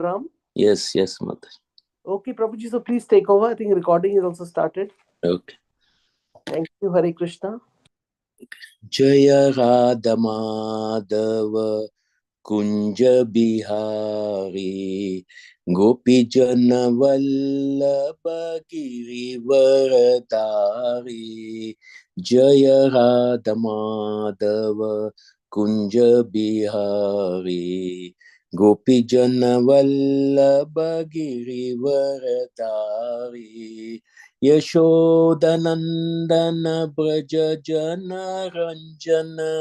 Ram? Yes, yes, Mother. Okay, Prabhuji, so please take over. I think recording is also started. Okay. Thank you, Hare Krishna. Jaya Radha Madhava Kunja Bihari Gopi Jana Vallabha Girivaradari Jaya Radha Madhava Kunja Bihari Gopi Jana Vallabha Girivaradari Yashodanandana Braja Jana Ranjana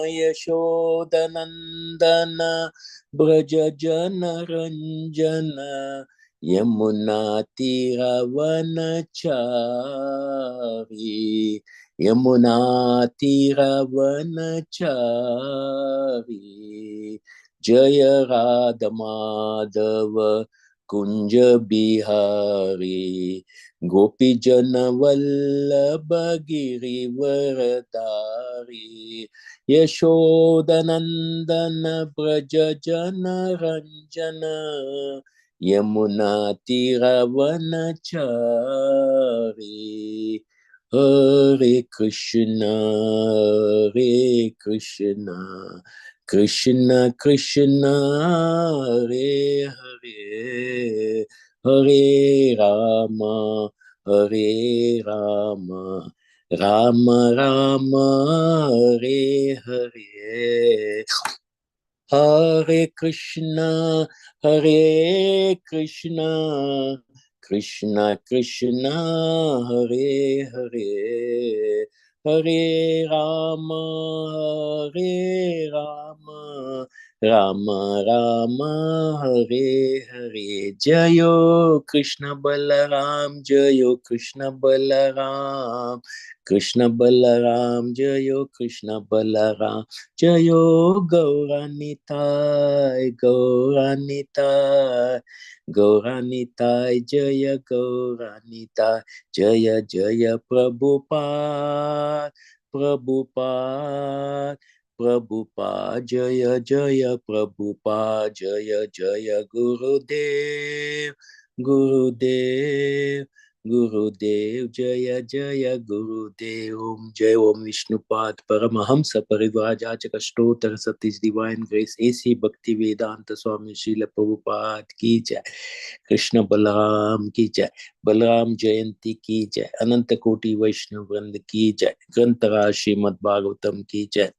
Yashodanandana Braja Jana Ranjana Yamuna Tiravanachari Yamuna Tiravanachari Jaya Radha Madhava Kunja Bihari Gopi Jana Vallabha Girivaradari Yashodanandana Braja Jana Ranjana Yamuna Tiravanachari Hare Krishna Hare Krishna Krishna Krishna Hare Hare Hare Rama Hare Rama Rama Rama Hare Hare Hare Krishna Hare Krishna Krishna Krishna Hare Hare Hare Rama Hare Rama Rama Rama Hare Hare Jayo Krishna Balaram Jayo Krishna Balaram Krishna Balaram Jayo Krishna Balaram Jayo Gauranitai Gauranitai Gauranitai Jaya Gauranitai Jaya Jaya Prabhupada Prabhupada Prabhupada Jaya Jaya Prabhupada Jaya Jaya Gurudev Gurudev Gurudev Jaya Jaya Gurudev Om Vishnupad Paramahamsa Parivajachaka Stotra Satish Divine Grace AC Bhakti Vedanta Swami Srila Prabhupada Ki Jai Krishna Balaram Ki Jai Balaram Jayanti Ki Jai Ananta Koti Vaishnav Vrand Ki Jai Grantara Srimad Bhagvatam Ki Jai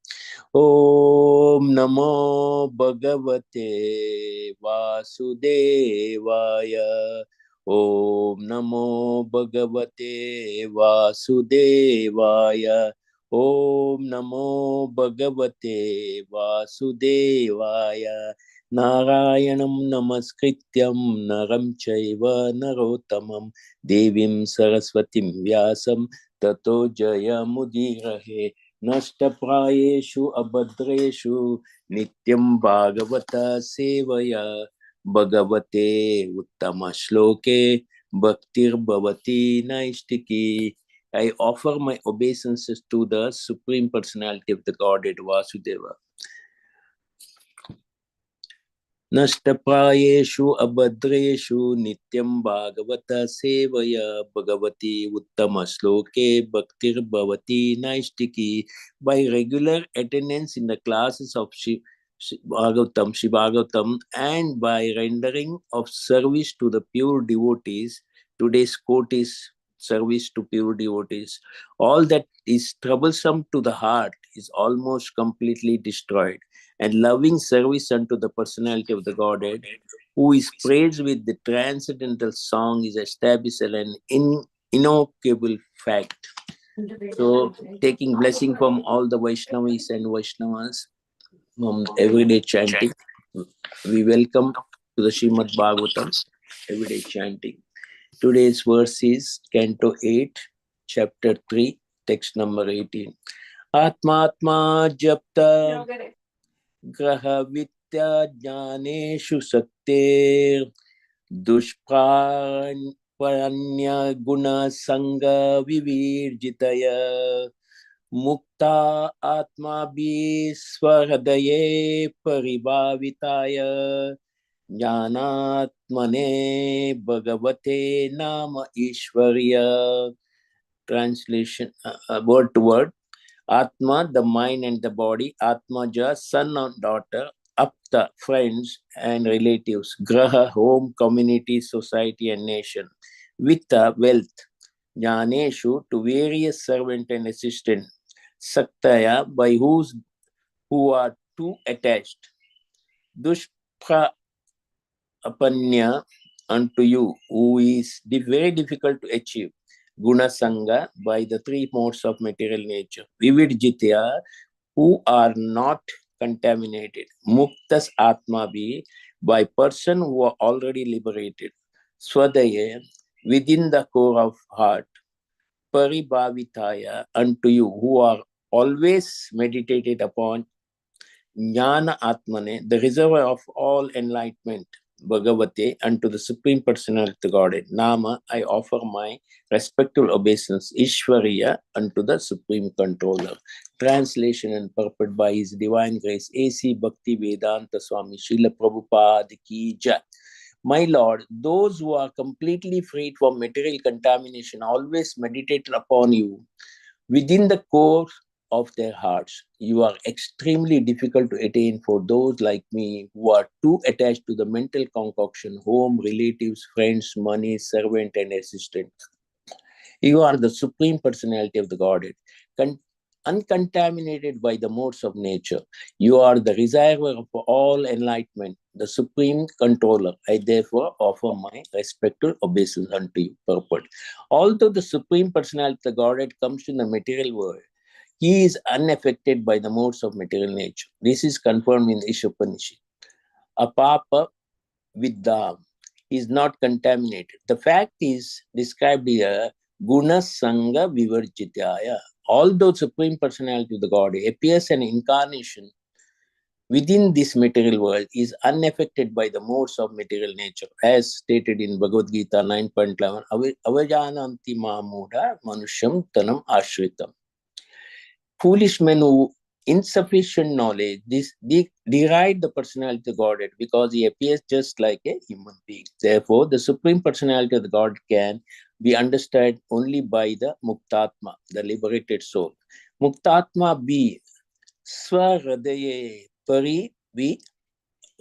Om Namo Bhagavate Vasudevaya Om Namo Bhagavate Vasudevaya Om Namo Bhagavate Vasudevaya Narayanam Namaskrityam Naram Chaiva Narottamam Devim Saraswatim Vyasam Tato Jaya Mudirahe Nashtaprayeshu Abhadreshu Nityam Bhagavata Sevaya Bhagavate Uttama Shloke Bhaktir Bhavati Naistiki. I offer my obeisances to the Supreme Personality of the Godhead Vasudeva. Nashtaprayeshu Abhadreshu Nityam Bhagavata Sevaya Bhagavati Uttama Shloke Bhaktir Bhavati Naistiki. By regular attendance in the classes of Bhagavatam, and by rendering of service to the pure devotees, today's quote is service to pure devotees. All that is troublesome to the heart is almost completely destroyed, and loving service unto the personality of the Godhead, who is praised with the transcendental song, is established as an inevitable fact. So, taking blessing from all the Vaishnavis and Vaishnavas from everyday chanting, we welcome to the Srimad Bhagavatam, everyday chanting. Today's verse is Canto 8, Chapter 3, text number 18. Atma Japta Graha Vitya Jnaneshu Sakter Dushpranya Guna Sangha Vivirjitaya Mukta Atma Biswaradaye Paribhavitaya ज्ञानात्मने भगवते नाम ईश्वर्य. Translation word to word. Atma, the mind and the body. Atmaja, son or daughter. Apta, friends and relatives. Graha, home, community, society and nation. Vitta, wealth. Jnaneshu, to various servant and assistant. Saktaya, by who are too attached. Dushpra, apanya, unto you, who is very difficult to achieve. Guna Sangha, by the three modes of material nature. Vividjitya, who are not contaminated. Muktas Atma be, by person who are already liberated. Swadaya, within the core of heart. Paribhavitaya, unto you, who are always meditated upon. Jnana Atmane, the reservoir of all enlightenment. Bhagavate, unto the Supreme Personality of Godhead. Nama, I offer my respectful obeisance. Ishvariya, unto the Supreme Controller. Translation and purport by His Divine Grace, A.C. Bhakti Vedanta Swami Srila Prabhupada Ki Jai. My Lord, those who are completely freed from material contamination always meditate upon you within the core of their hearts. You are extremely difficult to attain for those like me who are too attached to the mental concoction, home, relatives, friends, money, servant, and assistant. You are the Supreme Personality of the Godhead, uncontaminated by the modes of nature. You are the reservoir of all enlightenment, the Supreme Controller. I therefore offer my respectful obeisance unto you. Purport. Although the Supreme Personality of the Godhead comes to the material world, he is unaffected by the modes of material nature. This is confirmed in the Ishopanishad. Apapa Viddha is not contaminated. The fact is described here, Guna Sangha Vivarjitaya. Although Supreme Personality of the God appears an incarnation within this material world, is unaffected by the modes of material nature, as stated in Bhagavad Gita 9.11, Avajananti Mamuda Manusham Tanam Ashritam. Foolish men who insufficient knowledge deride the personality of Godhead because he appears just like a human being. Therefore, the supreme personality of the God can be understood only by the Muktatma, the liberated soul. Muktatma be Swaradaye Pari vi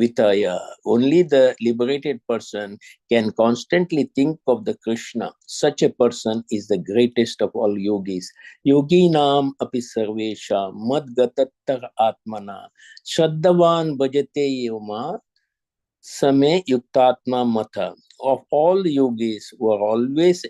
Vitaya. Only the liberated person can constantly think of the Krishna. Such a person is the greatest of all yogis. Yoginam api sarvesha madgatattar atmana shaddavan bhajate yoma same yuktatma matha. Of all the yogis who are always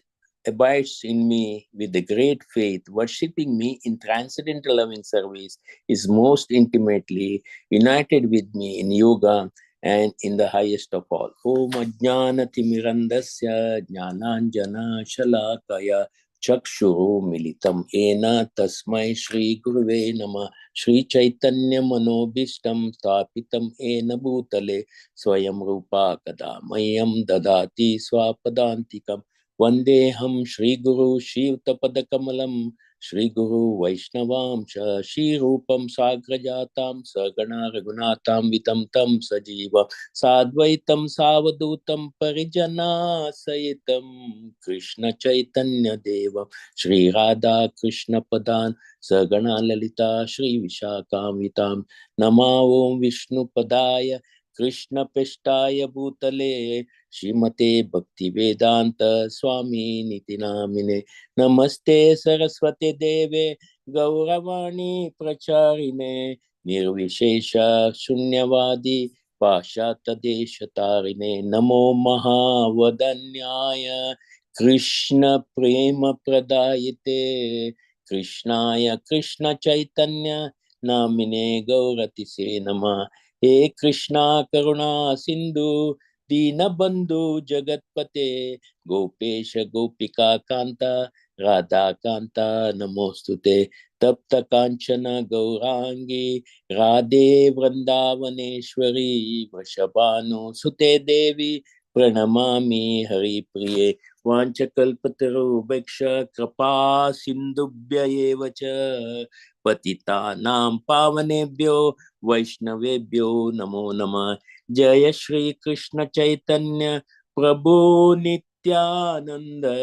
abides in me with the great faith, worshipping me in transcendental loving service, is most intimately united with me in yoga and in the highest of all. Om Ajnana Timirandasya Jnananjana Shalakaya Chakshuru Militam Ena Tasmai Shri Guruve Nama Shri Chaitanya Manobishtam Tapitam Ena Bhutale Swayam Rupa Kada Mayam Dadati Swapadantikam Vandeham Shri Guru Shivtapadakamalam Shri Guru Vaishnavam Shri Rupam Sagrajatam Sagana Raghunatam Vitam Tam Sajiva Sadvaitam Savadutam Parijana Sayitam Krishna Chaitanya Deva Shri Radha Krishna Padan Sagana Lalita Shri Vishakam Vitam Nama Om Vishnu Padaya Krishna Peshtaya Bhutale Shrimate Bhakti Vedanta Swami Niti Namine Namaste Saraswate Deve Gauravani Pracharine Nirvishesha Shunyavadi Pashata Deshatarine Namo Mahavadanyaya Krishna Prema Pradayate Krishnaya Krishna Chaitanya Namine Gauratise Nama He Krishna Karuna Sindhu Dinabandhu Jagatpate Gopesha Gopika Kanta Radha Kanta Namostute Tapta Kanchana Gaurangi Radhe Vrindavaneshwari Vashabhanu Sute Devi Pranamami Hari Priye Vanchakalpataru Bhaksha Krapa Sindhubhya Evacha Patitanam Pavanebhyo Vaishnavebhyo Namo Namah. Jaya Shri Krishna Chaitanya Prabhu Nityananda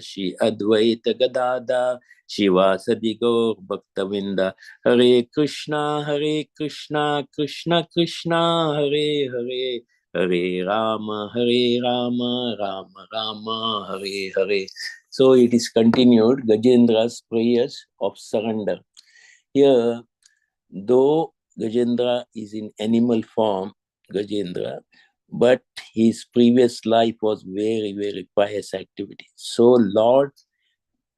Shri Advaita Gadada Shivasadi Gaur Bhaktavinda Hare Krishna Krishna Krishna Hare Hare Hare Rama Rama Rama Hare Hare. So it is continued Gajendra's prayers of surrender. Here, though Gajendra is in animal form, Gajendra, but his previous life was very, very pious activity. So Lord,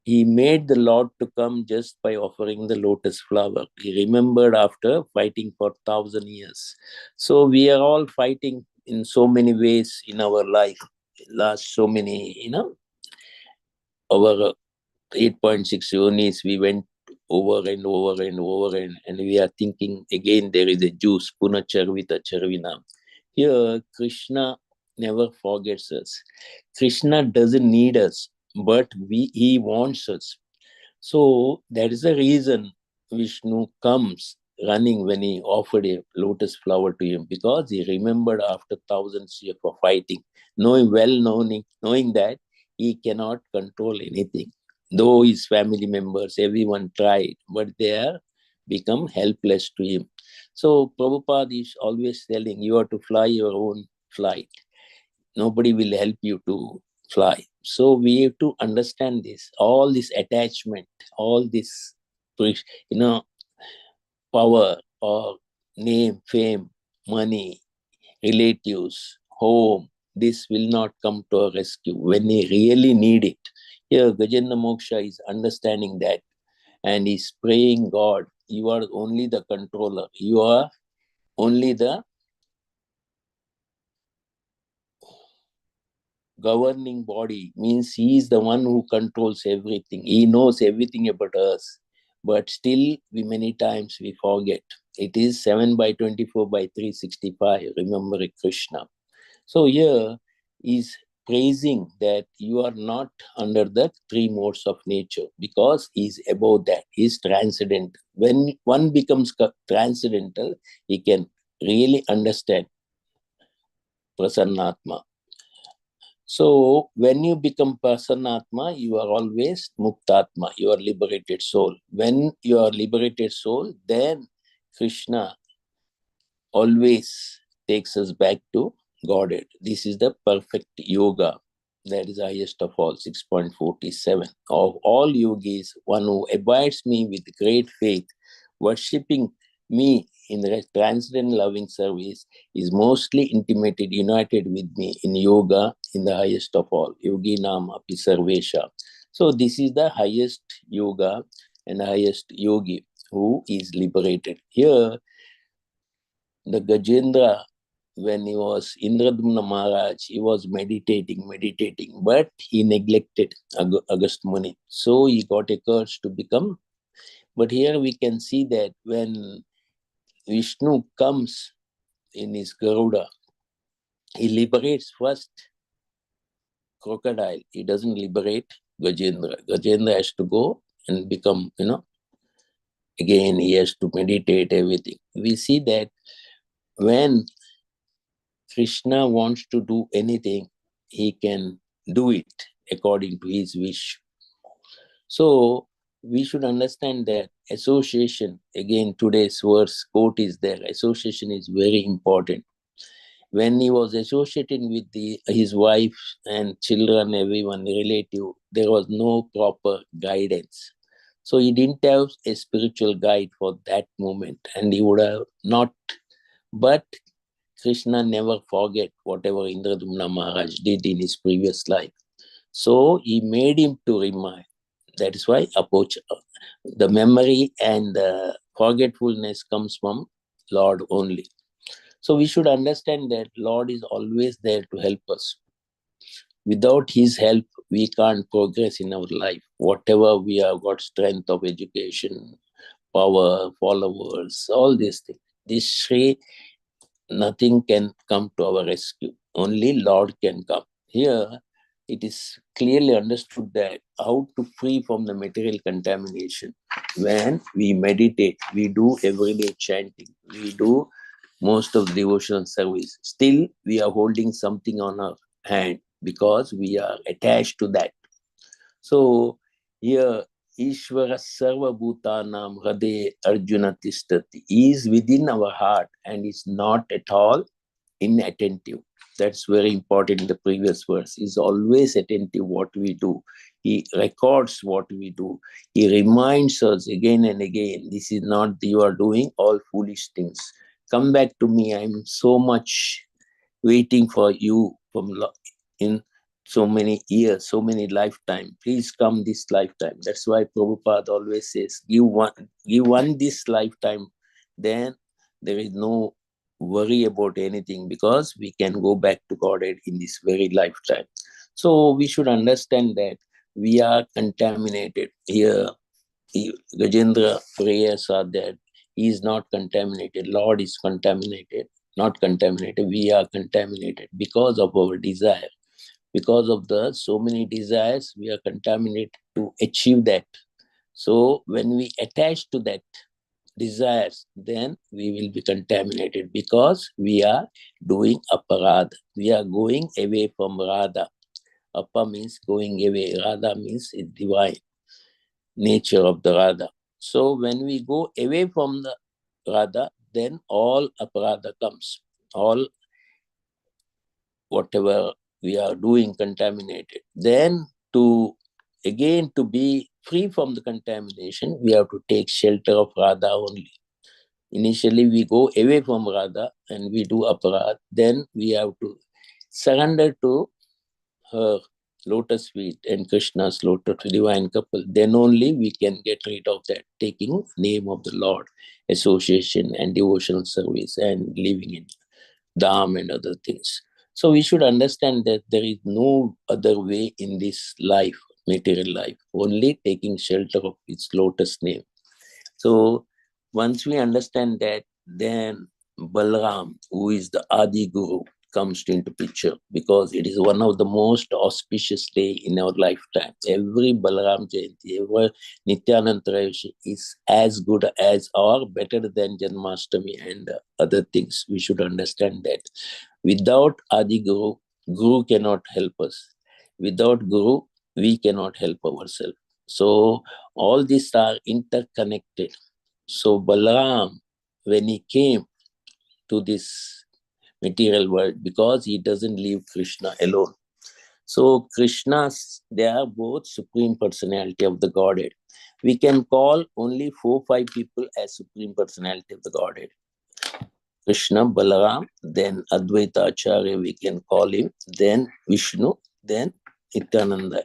he made the Lord to come just by offering the lotus flower. He remembered after fighting for 1,000 years. So we are all fighting in so many ways in our life. Last so many, our 8.6 yonis, we went over and over and over, and we are thinking again there is a juice, punacharvita charvina. Here, Krishna never forgets us. Krishna doesn't need us, but he wants us. So that is the reason Vishnu comes running when he offered a lotus flower to him, because he remembered after thousands years of fighting, knowing that he cannot control anything. Though his family members, everyone tried, but they are become helpless to him. So Prabhupada is always telling you have to fly your own flight. Nobody will help you to fly. So we have to understand this, all this attachment, all this, power or name, fame, money, relatives, home, this will not come to our rescue when we really need it. Here, Gajendra Moksha is understanding that, and he's praying, God, you are only the controller. You are only the governing body, means he is the one who controls everything. He knows everything about us, but still we many times we forget. It is 7 by 24 by 365, remember Krishna. So here is praising that you are not under the three modes of nature, because he is above that. He is transcendental. When one becomes transcendental, he can really understand Prasannatma. So when you become Prasanatma, you are always Muktatma, you are liberated soul. When you are liberated soul, then Krishna always takes us back to Godhead. This is the perfect yoga. That is the highest of all, 6.47. Of all yogis, one who abides me with great faith, worshipping me in the transcendental loving service, is mostly intimated, united with me in yoga, in the highest of all, yogi nam api sarvesha. So this is the highest yoga and the highest yogi who is liberated. Here, the Gajendra, when he was Indradumna Maharaj, he was meditating, but he neglected Agast Muni. So he got a curse to become. But here we can see that when Vishnu comes in his Garuda, he liberates first crocodile. He doesn't liberate Gajendra. Gajendra has to go and become, again he has to meditate everything. We see that when Krishna wants to do anything, he can do it according to his wish. So we should understand that association, again, today's verse quote is there, association is very important. When he was associating with his wife and children, everyone, relative, there was no proper guidance. So he didn't have a spiritual guide for that moment, and he would have not. But Krishna never forget whatever Indradumna Maharaj did in his previous life. So he made him to remind. That is why the memory and the forgetfulness comes from Lord only. So we should understand that Lord is always there to help us. Without his help, we can't progress in our life. Whatever we have got, strength of education, power, followers, all these things. This Sri, nothing can come to our rescue. Only Lord can come. Here, it is clearly understood that how to free from the material contamination. When we meditate, we do everyday chanting, we do most of the devotional service. Still, we are holding something on our hand because we are attached to that. So here, Ishvara Sarva Bhutanam Hade Arjuna Tishtati is within our heart and is not at all inattentive. That's very important in the previous verse. He's always attentive what we do. He records what we do. He reminds us again and again, this is not, you are doing all foolish things. Come back to me. I'm so much waiting for you in so many years, so many lifetime. Please come this lifetime. That's why Prabhupada always says, give one this lifetime, then there is no worry about anything because we can go back to Godhead in this very lifetime. So we should understand that we are contaminated. Here, Gajendra prayers are that he is not contaminated. Lord is contaminated, not contaminated. We are contaminated because of our desire. Because of the so many desires, we are contaminated to achieve that. So when we attach to that desires, then we will be contaminated because we are doing aparadha. We are going away from Radha. Apa means going away. Radha means divine nature of the Radha. So when we go away from the Radha, then all aparadha comes. All whatever we are doing contaminated. Then to be free from the contamination, we have to take shelter of Radha only. Initially, we go away from Radha and we do aparadha. Then we have to surrender to her lotus feet and Krishna's lotus divine couple. Then only we can get rid of that, taking name of the Lord, association and devotional service and living in Dham and other things. So we should understand that there is no other way in this life, material life, only taking shelter of its lotus name. So once we understand that, then Balaram, who is the Adi Guru, comes into picture because it is one of the most auspicious day in our lifetime. Every Balaram Jayanti, every Nityanand Trayashi is as good as or better than Janmashtami and other things. We should understand that. Without Adi Guru, Guru cannot help us. Without Guru, we cannot help ourselves. So all these are interconnected. So Balaram, when he came to this material world, because he doesn't leave Krishna alone. So Krishna's, they are both Supreme Personality of the Godhead. We can call only 4-5 people as Supreme Personality of the Godhead. Krishna, Balaram, then Advaita Acharya, we can call him, then Vishnu, then Nityananda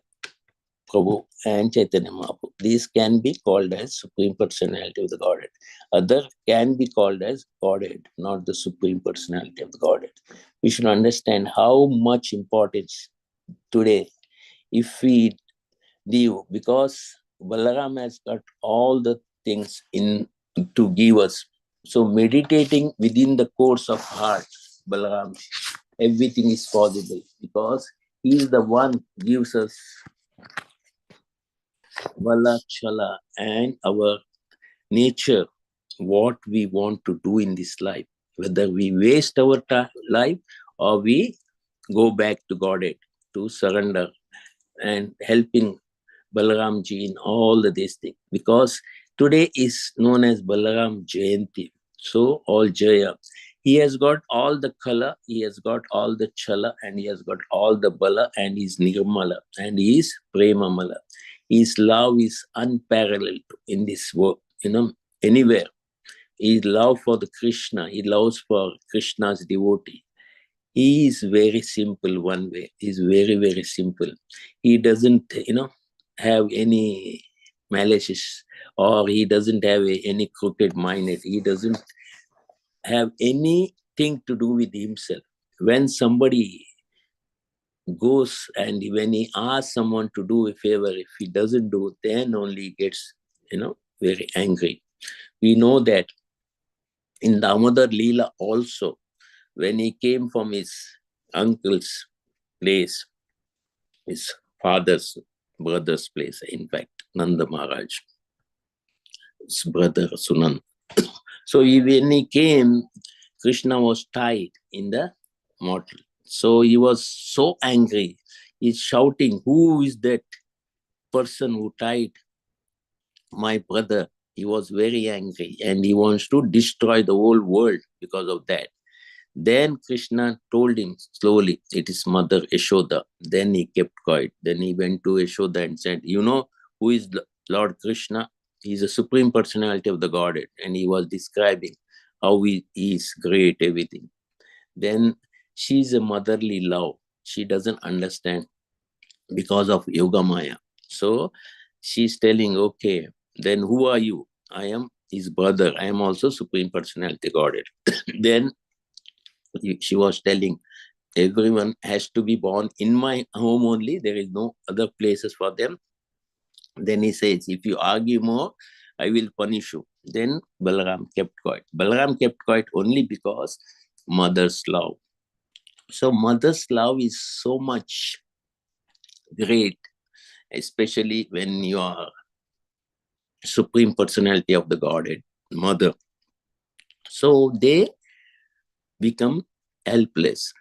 Prabhu and Chaitanya Mahaprabhu. These can be called as Supreme Personality of the Godhead. Other can be called as Godhead, not the Supreme Personality of the Godhead. We should understand how much importance today if we give, because Balaram has got all the things in to give us. So meditating within the course of heart, Balaram, everything is possible because he is the one who gives us Vala Chala and our nature, what we want to do in this life, whether we waste our life or we go back to Godhead to surrender and helping Balaramji in all the these things. Because today is known as Balaram Jayanti. So all Jaya. He has got all the Kala, he has got all the Chala, and he has got all the Bala, and he is Nirmala, and he is Premamala. His love is unparalleled in this world, anywhere. His love for the Krishna, he loves for Krishna's devotee. He is very simple one way. He's very, very simple. He doesn't, have any malicious, or he doesn't have any crooked mind. He doesn't have anything to do with himself. When somebody goes and when he asks someone to do a favor, if he doesn't do, then only he gets, very angry. We know that in Damodar Leela also, when he came from his uncle's place, his father's brother's place, in fact, Nanda Maharaj, his brother Sunan. So when he came, Krishna was tied in the mortal. So he was so angry. He's shouting, who is that person who tied my brother? He was very angry and he wants to destroy the whole world because of that. Then Krishna told him slowly, it is Mother Yashoda. Then he kept quiet. Then he went to Yashoda and said, you know who is Lord Krishna? He is the Supreme Personality of the Godhead. And he was describing how he is great, everything. Then she is a motherly love. She doesn't understand because of Yoga Maya. So she's telling, okay, then who are you? I am his brother. I am also Supreme Personality Godhead. Then she was telling, everyone has to be born in my home only. There is no other places for them. Then he says, if you argue more, I will punish you. Then Balaram kept quiet. Balaram kept quiet only because mother's love. So mother's love is so much great, especially when you are Supreme Personality of the Godhead, Mother. So they become helpless.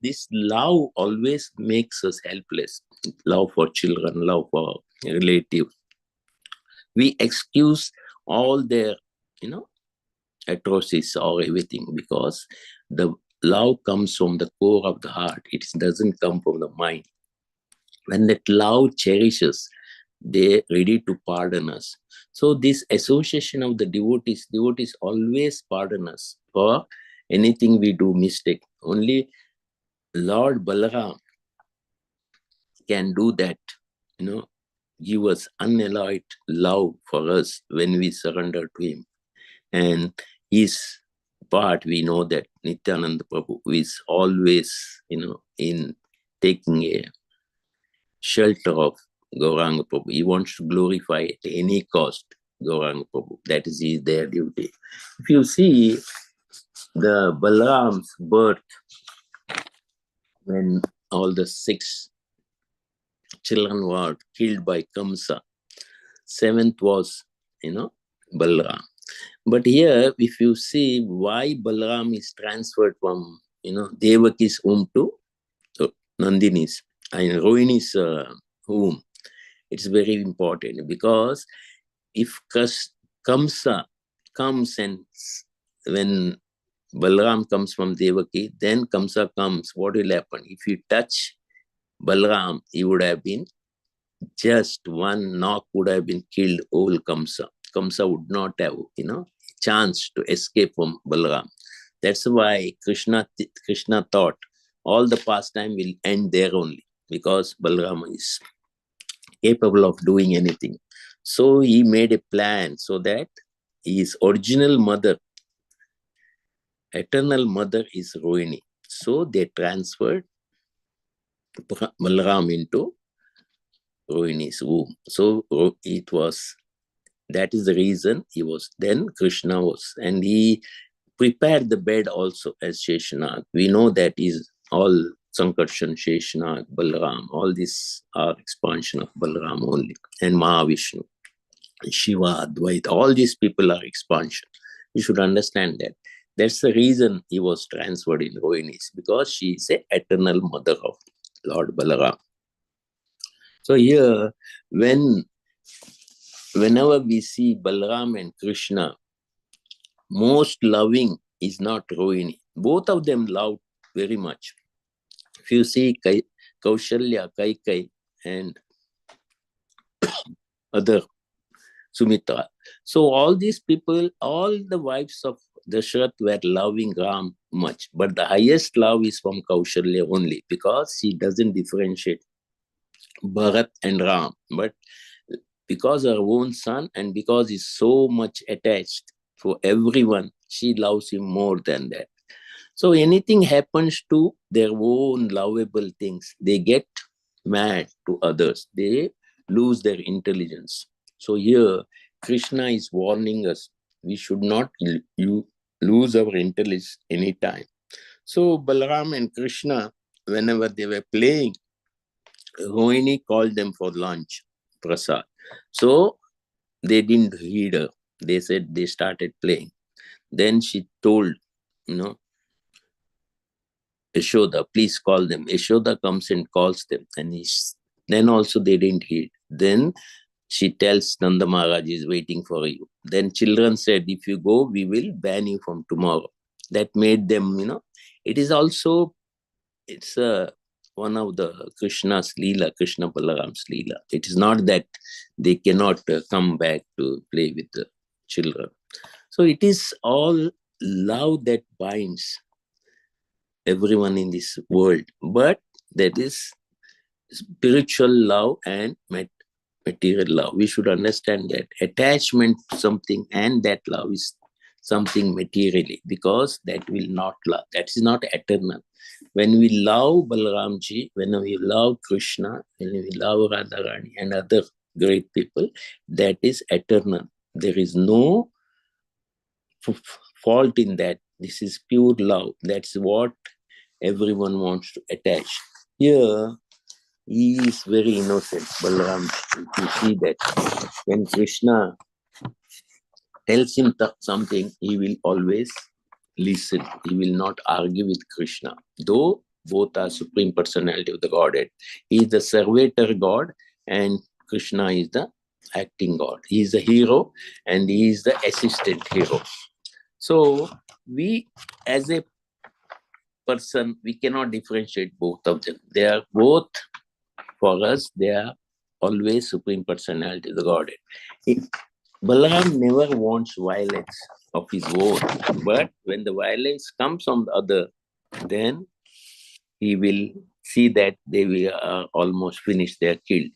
This love always makes us helpless. Love for children, love for relatives. We excuse all their, atrocities or everything because the love comes from the core of the heart. It doesn't come from the mind. When that love cherishes, they're ready to pardon us. So this association of the devotees always pardon us for anything we do mistake. Only Lord Balaram can do that, give us unalloyed love for us when we surrender to him. And his part, we know that Nityananda Prabhu is always, in taking a shelter of Gauranga Prabhu. He wants to glorify at any cost Gauranga Prabhu. That is their duty. If you see the Balaram's birth, when all the 6 children were killed by Kamsa, 7th was, Balaram. But here, if you see why Balaram is transferred from, Devaki's womb to Nandini's and Rohini's womb, it's very important because if Kamsa comes and when Balaram comes from Devaki, then Kamsa comes, what will happen? If you touch Balaram, he would have been just one knock would have been killed all Kamsa. Kamsa would not have, chance to escape from Balaram. That's why Krishna thought all the pastime will end there only because Balaram is capable of doing anything. So he made a plan so that his original mother, eternal mother is Rohini. So they transferred Balaram into Rohini's womb. So that is the reason then Krishna was, and he prepared the bed also as Sheshanag. We know that is all Sankarshan, Sheshanag, Balaram, all these are expansion of Balaram only, and Mahavishnu, Shiva, Advaita, all these people are expansion. You should understand that. That's the reason he was transferred in Rohini's, because she is an eternal mother of Lord Balaram. So here, whenever we see Balaram and Krishna, most loving is not Rohini. Both of them love very much. If you see Kaushalya, Kaikai, and other Sumitra. So all these people, all the wives of Dashrath were loving Ram much. But the highest love is from Kaushalya only, because she doesn't differentiate Bharat and Ram. But because her own son and because he's so much attached for everyone, she loves him more than that. So anything happens to their own lovable things, they get mad to others. They lose their intelligence. So here, Krishna is warning us. We should not lose our intelligence anytime. So Balaram and Krishna, whenever they were playing, Rohini called them for lunch, prasad. So they didn't heed her. They said they started playing. Then she told you know, Yashoda, please call them. Yashoda comes and calls them, and then also they didn't heed. Then she tells Nanda Maharaj is waiting for you. Then children said, if you go, we will ban you from tomorrow. That made them, it is also, it's one of the Krishna's Leela, Krishna Balaram's Leela. It is not that they cannot come back to play with the children. So it is all love that binds everyone in this world. But that is spiritual love and material love. We should understand that attachment to something and that love is something materially, because that will not love. That is not eternal. When we love Balaramji, when we love Krishna, when we love Radharani and other great people, that is eternal. There is no fault in that. This is pure love. That's what everyone wants to attach. Here, he is very innocent, Balaram. If you see that, when Krishna tells him something, he will always listen. He will not argue with Krishna. Though both are Supreme Personality of the Godhead. He is the servator God and Krishna is the acting God. He is the hero and he is the assistant hero. So we, as a person, we cannot differentiate both of them. They are both, for us, they are always Supreme Personality of the Godhead. Balaram never wants violence of his own, but when the violence comes from the other, then he will see that they will almost finished, they are killed.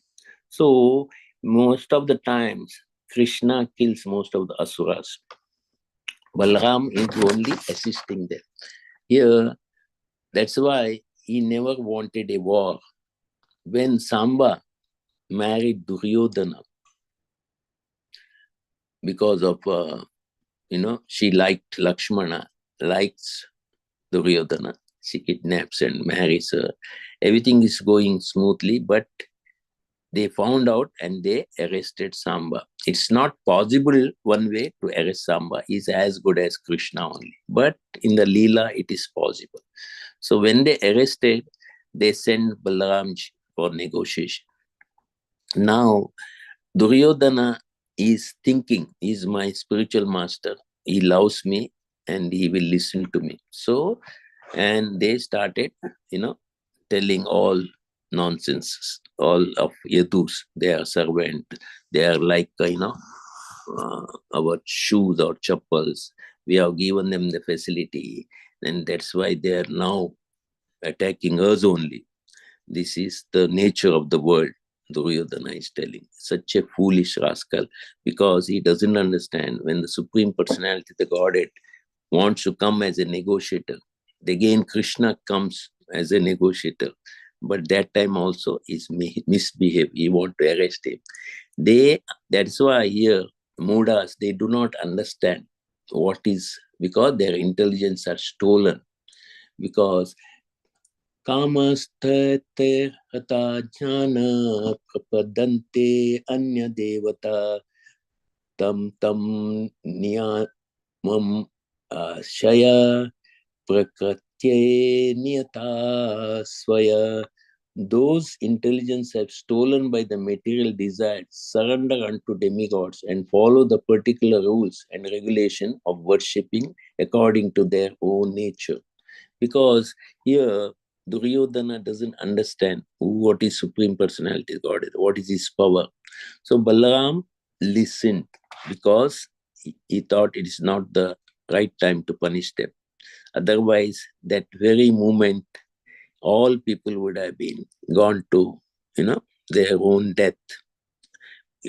So most of the times, Krishna kills most of the asuras. Balaram is only assisting them. Here, that's why he never wanted a war. When Samba married Duryodhana, because of, she liked Lakshmana, likes Duryodhana. She kidnaps and marries her. Everything is going smoothly, but they found out and they arrested Samba. It's not possible one way to arrest Samba. He's as good as Krishna only. But in the Leela, it is possible. So when they arrested, they sent Balaramji for negotiation. Now, Duryodhana is thinking, he's my spiritual master. He loves me and he will listen to me. So, and they started, telling all nonsense, all of Yadus, they are servant, they are like, our shoes or chappals. We have given them the facility, and that's why they are now attacking us only. This is the nature of the world, Duryodhana is telling. Such a foolish rascal, because he doesn't understand when the Supreme Personality, the Godhead, wants to come as a negotiator. Again, Krishna comes as a negotiator, but that time also is misbehave. He want to arrest him. That's why here, Mudas, they do not understand what is, because their intelligence are stolen. Because कामस्ते हता ज्ञान प्रपदन्ते अन्य देवता तम तम नियमम आशय प्रकृत्ये नियता स्वय. Those intelligence have stolen by the material desires surrender unto demigods and follow the particular rules and regulation of worshipping according to their own nature. Because here Duryodhana doesn't understand what is Supreme Personality God, what is his power. So Balaram listened because he thought it is not the right time to punish them. Otherwise, that very moment, all people would have been gone to, their own death.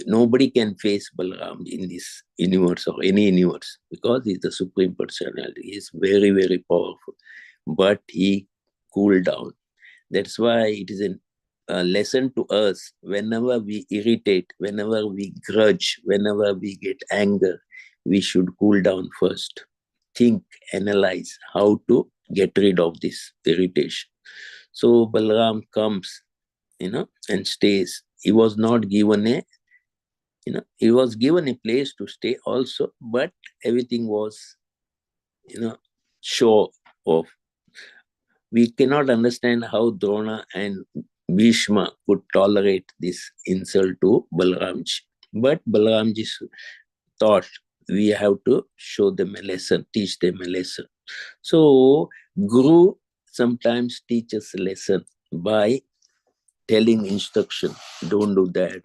Nobody can face Balaram in this universe or any universe because he's the Supreme Personality. He's very, very powerful. But he cooled down. That's why it is a lesson to us. Whenever we irritate, whenever we grudge, whenever we get anger, we should cool down first. Think, analyze how to get rid of this irritation. So Balaram comes, and stays. He was not given he was given a place to stay also, but everything was, show off. We cannot understand how Drona and Bhishma could tolerate this insult to Balramji. But Balramji thought we have to show them a lesson, teach them a lesson. So Guru sometimes teaches a lesson by telling instruction, don't do that.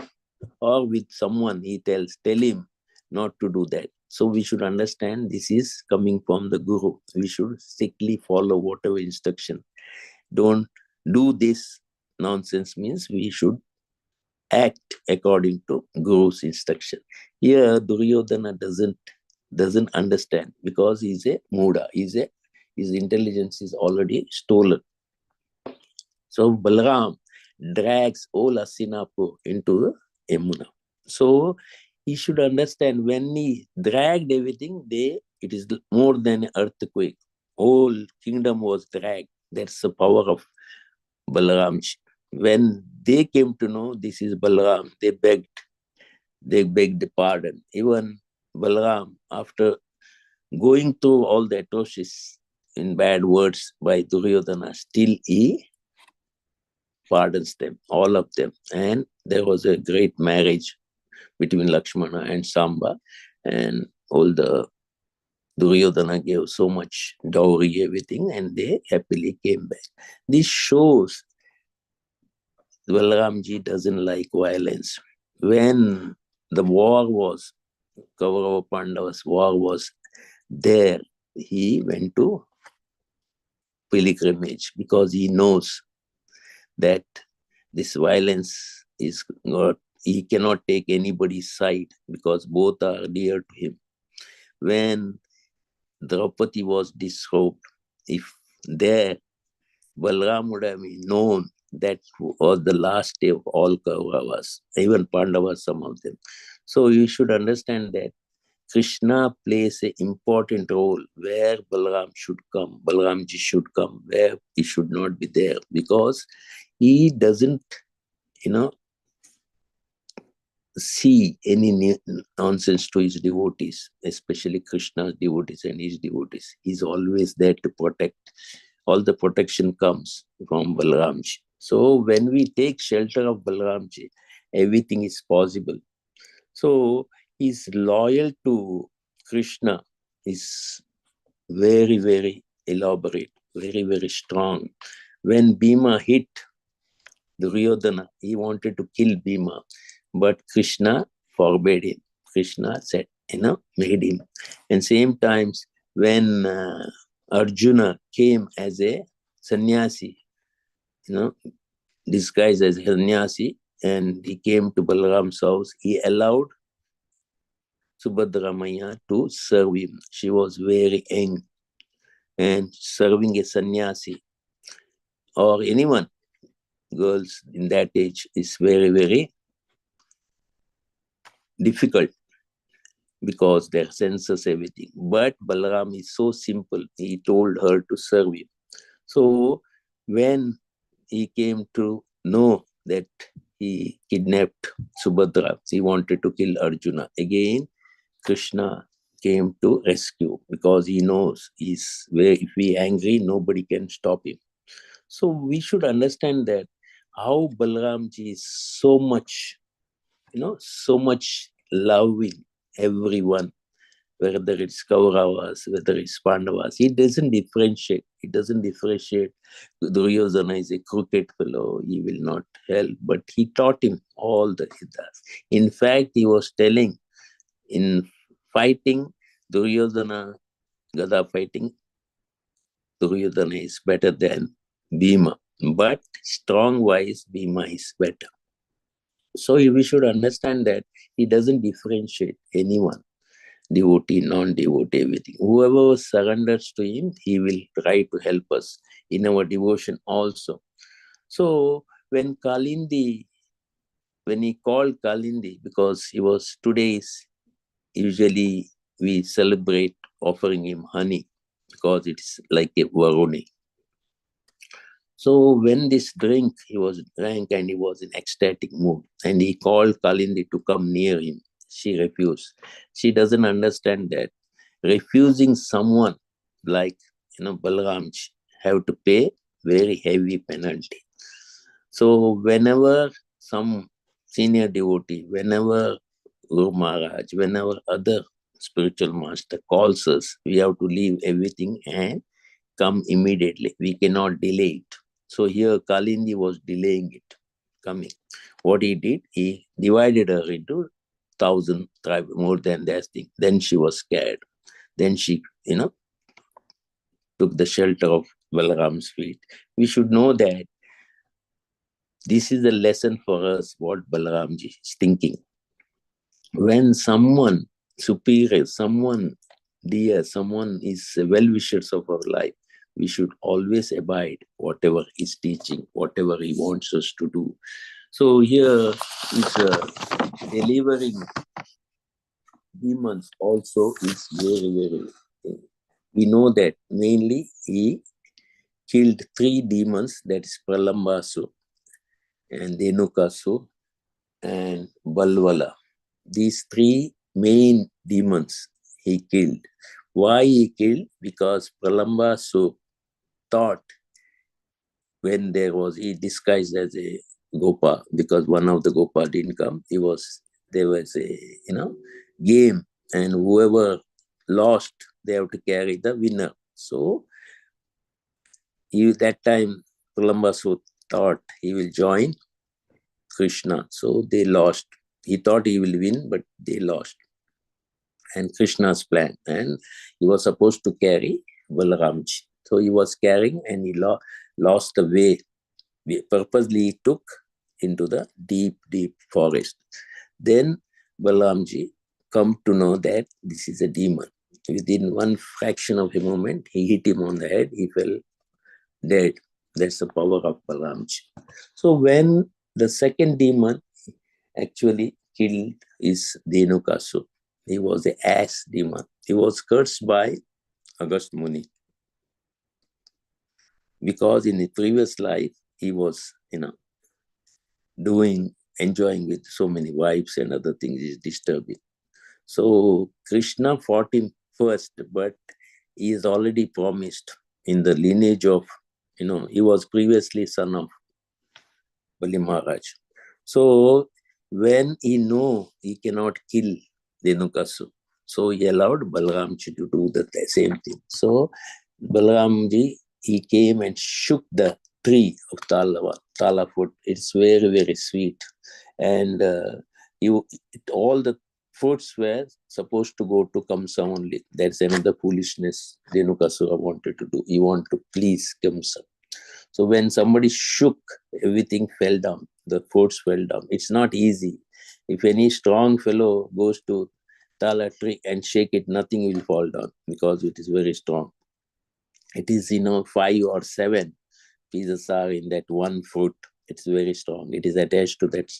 Or with someone he tell him not to do that. So we should understand this is coming from the Guru. We should strictly follow whatever instruction. Don't do this nonsense means we should act according to Guru's instruction. Here Duryodhana doesn't understand because he's a Muda. His intelligence is already stolen. So Balaram drags all Hastinapur into the Yamuna. So he should understand when he dragged everything, it is more than an earthquake. Whole kingdom was dragged. That's the power of Balaramji. When they came to know this is Balaram, they begged pardon. Even Balaram, after going through all the atrocities in bad words by Duryodhana, still he pardons them, all of them. And there was a great marriage between Lakshmana and Samba, and all the Duryodhana gave so much dowry, everything, and they happily came back. This shows Balaramji doesn't like violence. When the war was, Kaurava Pandavas war was there, he went to pilgrimage because he knows that this violence is not, he cannot take anybody's side because both are dear to him. When Draupadi was disrobed, if there Balram would have known that was the last day of all Kauravas, even Pandavas, some of them. So you should understand that Krishna plays an important role where Balram should come, Balramji should come, where he should not be there, because he doesn't, see any nonsense to his devotees, especially Krishna's devotees and his devotees. He's always there to protect. All the protection comes from Balramji. So when we take shelter of Balramji, everything is possible. So he's loyal to Krishna is very, very elaborate, very, very strong. When Bhima hit Duryodhana, he wanted to kill Bhima, but Krishna forbade him. Krishna said, made him. And same times when Arjuna came as a sannyasi, disguised as a sannyasi, and he came to Balaram's house, he allowed Subhadra Maya to serve him. She was very young, and serving a sannyasi or anyone, girls in that age, is very, very difficult because their senses everything. But Balaram is so simple. He told her to serve him. So when he came to know that he kidnapped Subhadra, he wanted to kill Arjuna. Again, Krishna came to rescue because he knows if he angry, nobody can stop him. So we should understand that how Balaramji is so much loving everyone, whether it's Kauravas, whether it's Pandavas. He doesn't differentiate. Duryodhana is a crooked fellow. He will not help. But he taught him all the Hidas. In fact, he was telling in fighting Duryodhana, Gada fighting, Duryodhana is better than Bhima. But strong-wise, Bhima is better. So we should understand that he doesn't differentiate anyone, devotee, non-devotee, everything. Whoever surrenders to him, he will try to help us in our devotion also. So when he called Kalindi, because usually we celebrate offering him honey, because it's like a Varuni. So when this drink he was drank and he was in ecstatic mood, and he called Kalindi to come near him, she refused. She doesn't understand that refusing someone like Balramji have to pay very heavy penalty. So whenever some senior devotee, whenever Guru Maharaj, whenever other spiritual master calls us, we have to leave everything and come immediately. We cannot delay it. So here Kalindi was delaying it coming. What he did, he divided her into 1,000 tribes, more than that thing. Then she was scared. Then she, took the shelter of Balaram's feet. We should know that this is a lesson for us, what Balaramji is thinking. When someone superior, someone dear, someone is a well-wishers of our life, we should always abide whatever he's teaching, whatever he wants us to do. So here is delivering demons also is very, very. We know that mainly he killed 3 demons, that is Pralambasu and Denukasu and Balvala. These 3 main demons he killed. Why he killed? Because Pralambasu thought when he disguised as a Gopa, because one of the Gopa didn't come, there was a, game, and whoever lost, they have to carry the winner. So that time, Pralambasu thought he will join Krishna. So they lost. He thought he will win, but they lost. And Krishna's plan. And he was supposed to carry Balaramji. So he was carrying and he lost the way. Purposely he took into the deep, deep forest. Then Balaramji come to know that this is a demon. Within one fraction of a moment, he hit him on the head. He fell dead. That's the power of Balaramji. So when the second demon actually killed is Denukasu, he was the ass demon. He was cursed by Agast Muni, because in the previous life he was, enjoying with so many wives and other things is disturbing. So Krishna fought him first, but he is already promised in the lineage of, he was previously son of Bali Maharaj. So when he know he cannot kill Denukasu, so he allowed Balramji to do the same thing. So Balramji, he came and shook the tree of Tala fruit. It's very, very sweet. And all the fruits were supposed to go to Kamsa only. That's another foolishness Denukasura wanted to do. He wanted to please Kamsa. So when somebody shook, everything fell down. The fruits fell down. It's not easy. If any strong fellow goes to Tala tree and shake it, nothing will fall down because it is very strong. It is, 5 or 7 pieces are in that one fruit. It's very strong. It is attached to that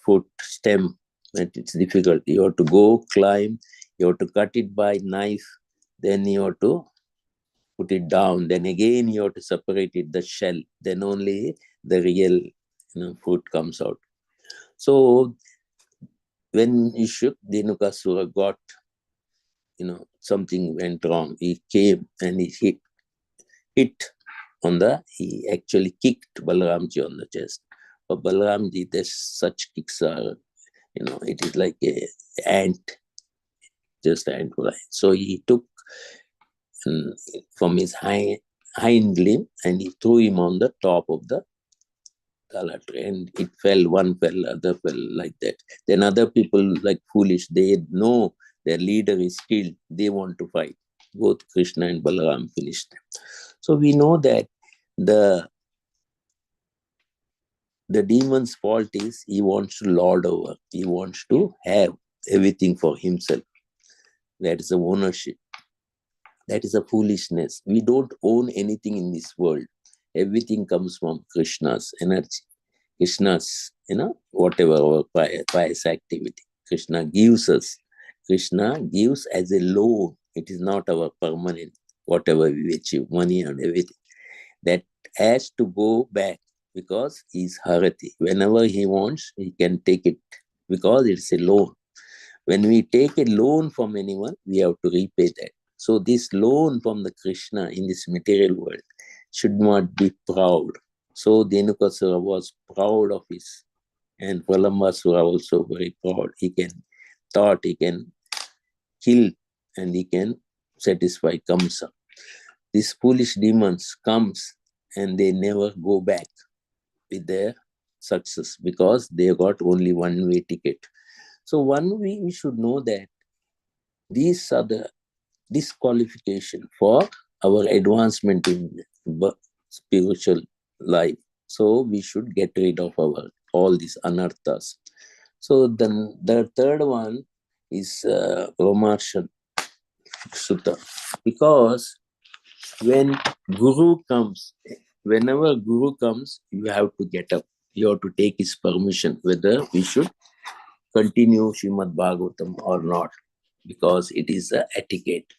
fruit stem. And it's difficult. You have to go climb. You have to cut it by knife. Then you have to put it down. Then again you have to separate it, the shell. Then only the real fruit comes out. So when he shook, Denukasura got, something went wrong. He came and he hit he actually kicked Balaramji on the chest. But Balaramji, there's such kicks are, it is like a ant, just ant fly. So he took from his hind limb and he threw him on the top of the Tala tree, and it fell, one fell, other fell, like that. Then other people, like foolish, they know their leader is killed, they want to fight. Both Krishna and Balaram finished them. So we know that the demon's fault is he wants to lord over. He wants to have everything for himself. That is a ownership. That is a foolishness. We don't own anything in this world. Everything comes from Krishna's energy. Krishna's, whatever our pious activity. Krishna gives us. Krishna gives as a loan. It is not our permanent, whatever we achieve, money and everything. That has to go back because he's Harati. Whenever he wants, he can take it because it's a loan. When we take a loan from anyone, we have to repay that. So this loan from the Krishna in this material world should not be proud. So Dhenukasura was proud of his, and Pralambasura also very proud. Thought he can kill and he can satisfy Kamsa. These foolish demons comes and they never go back with their success because they got only one-way ticket. So one way we should know that these are the disqualification for our advancement in spiritual life. So we should get rid of our all these anarthas. So then the third one is Romarshan Sutta, because when Guru comes, whenever Guru comes, you have to get up. You have to take his permission whether we should continue Srimad Bhagavatam or not, because it is a etiquette.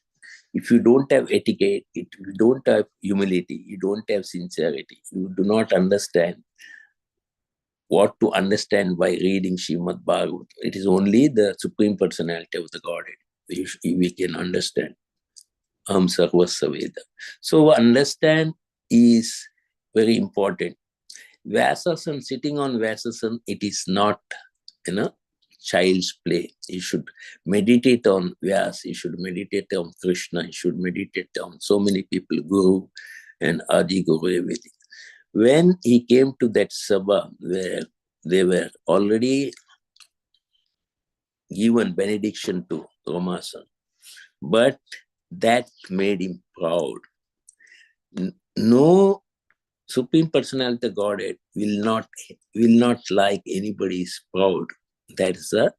If you don't have etiquette, you don't have humility, you don't have sincerity, you do not understand what to understand by reading Srimad Bhagavatam. It is only the Supreme Personality of the Godhead we can understand. Sarvasya Veda. So understand is very important. Vyasasan, sitting on Vyasasan, it is not, child's play. You should meditate on Vyas, you should meditate on Krishna, you should meditate on so many people, Guru and Adi Guru, everything. When he came to that Sabha where they were already given benediction to Romasan, but that made him proud. No Supreme Personality of Godhead will not like anybody is proud. That is a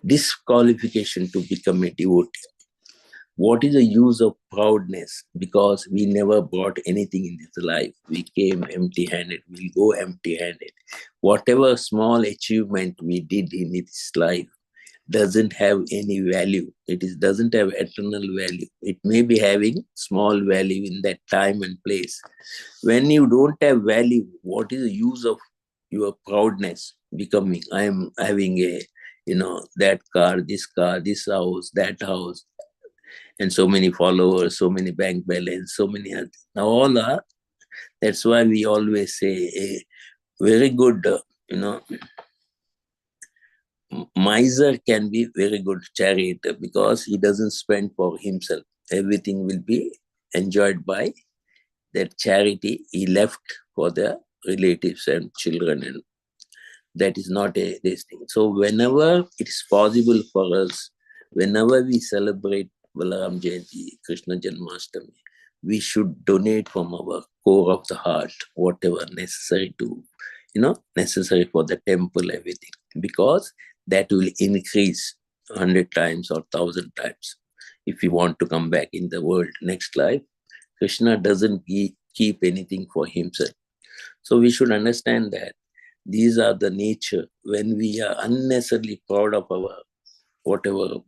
disqualification to become a devotee. What is the use of proudness? Because we never brought anything in this life. We came empty-handed. We'll go empty-handed. Whatever small achievement we did in this life doesn't have any value. Doesn't have eternal value. It may be having small value in that time and place. When you don't have value, what is the use of your proudness becoming? I am having that car, this house, that house, and so many followers, so many bank balance, so many other. Now all are, that's why we always say a very good, miser can be very good charioteer because he doesn't spend for himself. Everything will be enjoyed by that charity he left for the relatives and children, and that is not this thing. So whenever it is possible for us, whenever we celebrate Balaram Jayanti, Krishna Janmashtami, we should donate from our core of the heart, whatever necessary to, necessary for the temple, everything, because that will increase 100 times or 1,000 times. If you want to come back in the world next life, Krishna doesn't keep anything for himself. So we should understand that these are the nature when we are unnecessarily proud of our whatever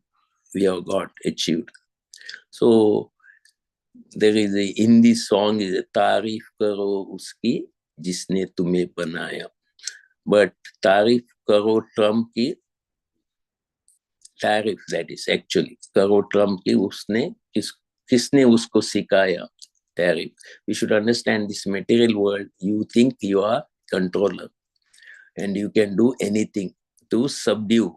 we have got achieved. So there is in this song is a तारीफ करो उसकी जिसने तुम्हें बनाया, but तारीफ करो Trump की, तारीफ that is actually करो ट्रम्प की उसने किसने उसको सिखाया, तारीफ. We should understand this material world. You think you are controller and you can do anything to subdue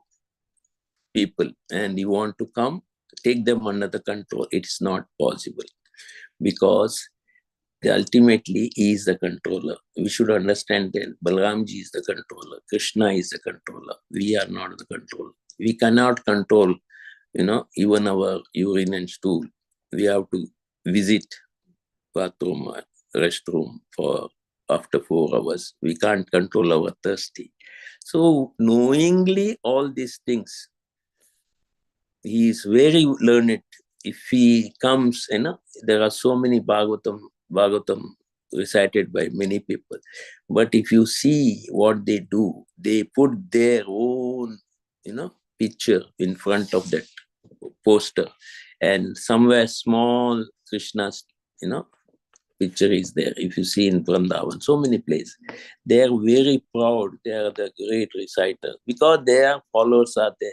people, and you want to take them under the control. It's not possible, because ultimately he is the controller. We should understand that Balramji is the controller, Krishna is the controller. We are not the controller. We cannot control, even our urine and stool. We have to visit bathroom, restroom for after 4 hours. We can't control our thirsty. So knowingly all these things, he is very learned. If he comes, there are so many Bhagavatam recited by many people. But if you see what they do, they put their own, picture in front of that poster, and somewhere small Krishna's, picture is there. If you see in Vrindavan, so many places, they are very proud. They are the great reciter because their followers are there.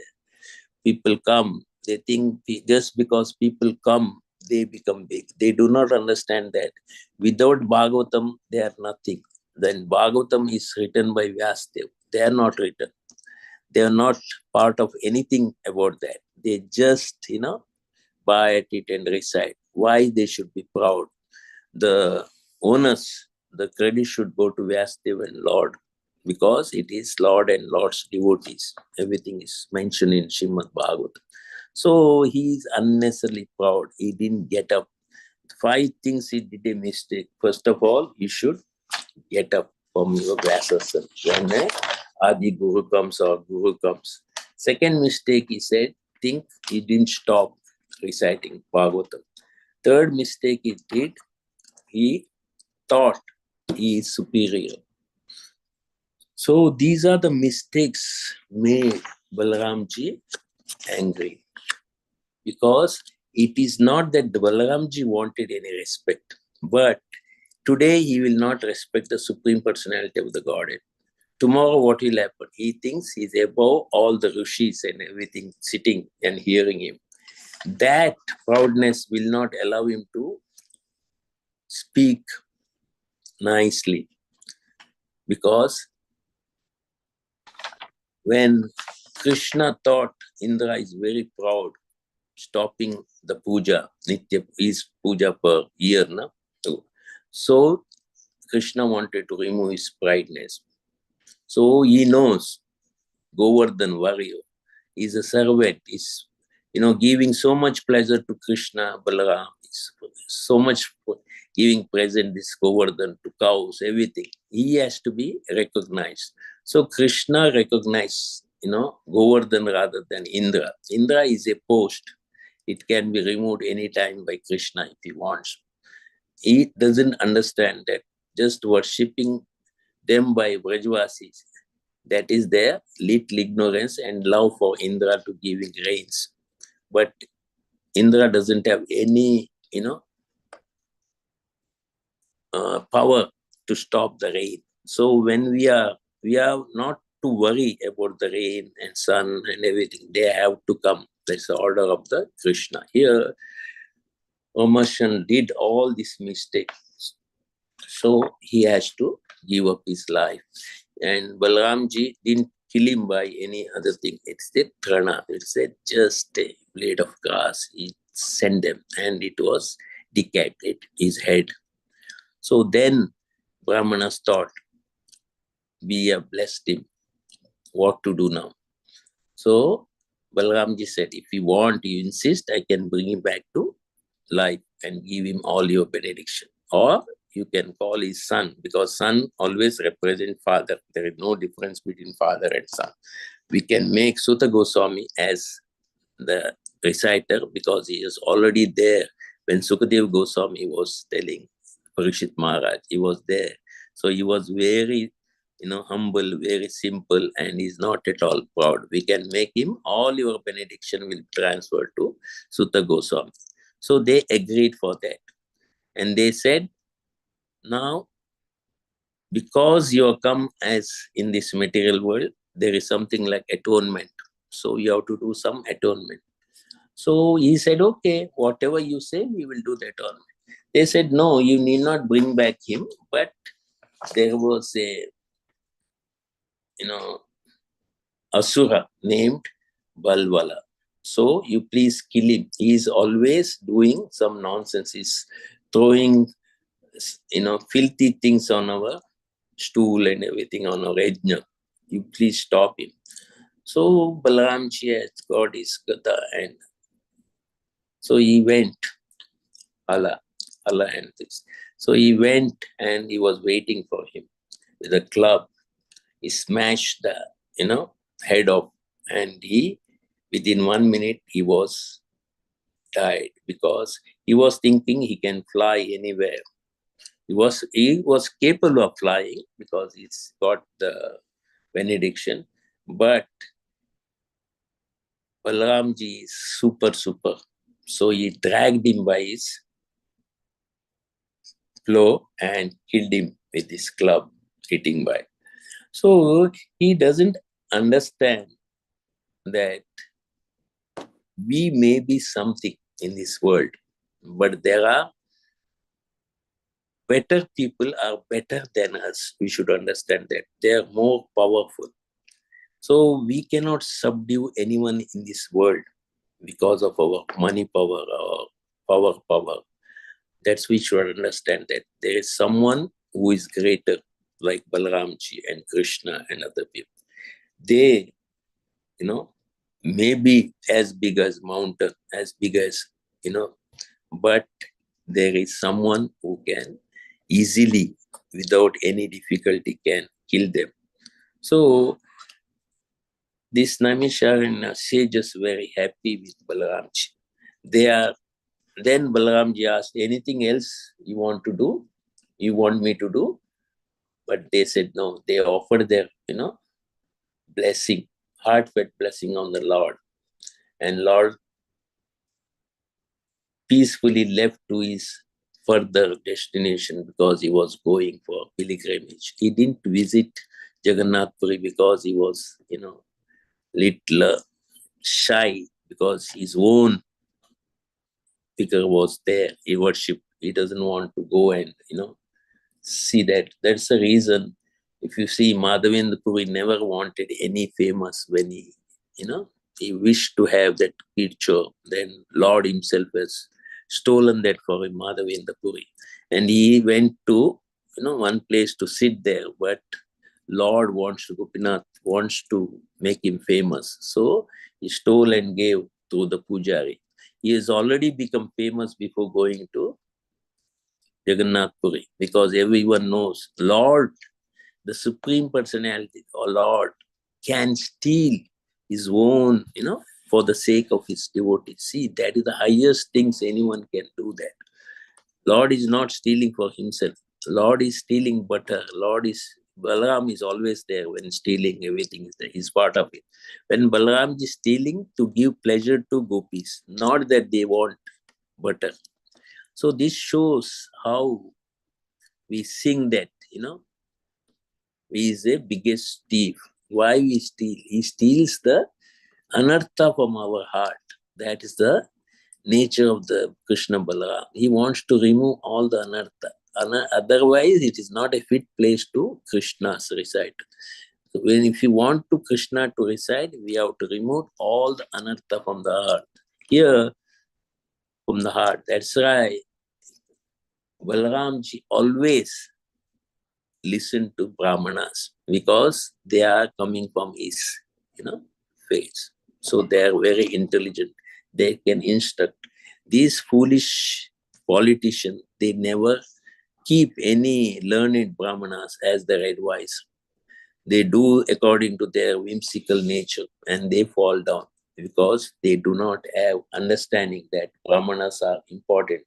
People come. They think just because people come they become big. They do not understand that without Bhagavatam, they are nothing. Then Bhagavatam is written by Vyasadeva. They are not written. They are not part of anything about that. They just, buy at it and recite. Why they should be proud? The onus, the credit should go to Vyasadeva and Lord, because it is Lord and Lord's devotees. Everything is mentioned in Srimad Bhagavatam. So he is unnecessarily proud. He didn't get up. 5 things he did a mistake. First of all, you should get up from your Vyasasana when Adi Guru comes or Guru comes. Second mistake, he said, think he didn't stop reciting Bhagavatam. Third mistake he did, he thought he is superior. So these are the mistakes made Balaramji angry. Because it is not that Balaramji wanted any respect, but today he will not respect the Supreme Personality of the Godhead. Tomorrow what will happen? He thinks he's above all the rishis and everything sitting and hearing him. That proudness will not allow him to speak nicely. Because when Krishna thought Indra is very proud, stopping the puja, Nitya is puja per year. Na? So Krishna wanted to remove his prideness. So he knows Govardhan warrior is a servant, is giving so much pleasure to Krishna, Balaram, so much giving present this Govardhan to cows, everything. He has to be recognized. So Krishna recognized, Govardhan rather than Indra. Indra is a post. It can be removed anytime by Krishna if he wants. He doesn't understand that just worshipping them by Vrajvasis, that is their little ignorance and love for Indra to giving rains. But Indra doesn't have any, power to stop the rain. So when we are not to worry about the rain and sun and everything. They have to come. That's the order of the Krishna. Here, Amashan did all these mistakes. So he has to give up his life. And Balramji didn't kill him by any other thing. It's a trana. It's just a blade of grass. He sent them and it was decapitated, his head. So then Brahmanas thought, we have blessed him. What to do now? So Balramji said, if you want, you insist, I can bring him back to life and give him all your benediction. Or you can call his son, because son always represents father. There is no difference between father and son. We can make Sutta Goswami as the reciter because he is already there. When Sukadev Goswami was telling Parikshit Maharaj, he was there. So he was very, humble, very simple, and he's not at all proud. We can make him, all your benediction will transfer to Sutta Goswami. So they agreed for that. And they said, now, because you have come as in this material world, there is something like atonement. So you have to do some atonement. So he said, okay, whatever you say, we will do the atonement. They said, no, you need not bring back him, but there was a, Asura named Vallabh. So you please kill him. He is always doing some nonsense. He's throwing, filthy things on our stool and everything on our yajna. You please stop him. So Balaramji has got his gada, and so he went, Allah and this. So he went and he was waiting for him with a club. He smashed the, head off, and within 1 minute, he was died because he was thinking he can fly anywhere. He was capable of flying because he's got the benediction, but Balaramji is super. So he dragged him by his flow and killed him with his club hitting by. So he doesn't understand that we may be something in this world. But there are better people are better than us. We should understand that. They are more powerful. So we cannot subdue anyone in this world because of our money power or power. That's we should understand that there is someone who is greater, like Balaramji and Krishna and other people. They, may be as big as mountain, as big as, but there is someone who can easily, without any difficulty, can kill them. So this Naimisharanya sages very happy with Balaramji. They are Then Balaramji asked, anything else you want to do? You want me to do? But they said no. They offered their, blessing, heartfelt blessing on the Lord. And Lord peacefully left to his further destination because he was going for pilgrimage. He didn't visit Jagannath Puri because he was, little shy because his own figure was there. He worshipped. He doesn't want to go and, see that. That's the reason. If you see, Madhavendra Puri never wanted any famous when he wished to have that picture. Then Lord himself has stolen that for him, Madhavendra Puri. And he went to, one place to sit there, but Lord Gopinath wants to make him famous. So he stole and gave to the Pujari. He has already become famous before going to Jagannath Puri because everyone knows Lord, the Supreme Personality, or Lord, can steal his own, for the sake of his devotees. See, that is the highest things anyone can do that. Lord is not stealing for himself. Lord is stealing butter. Balaram is always there when stealing, everything is there. He's part of it. When Balaram is stealing to give pleasure to gopis, not that they want butter. So this shows how we sing that, he is the biggest thief. Why we steal? He steals the anartha from our heart. That is the nature of the Krishna Balaram. He wants to remove all the anartha. Otherwise, it is not a fit place to Krishna's reside. So if you want to Krishna to reside, we have to remove all the anartha from the heart. Here, from the heart. That's why Balaramji always listen to Brahmanas because they are coming from his, face. So they are very intelligent. They can instruct. These foolish politicians, they never keep any learned Brahmanas as their advice. They do according to their whimsical nature and they fall down because they do not have understanding that Brahmanas are important.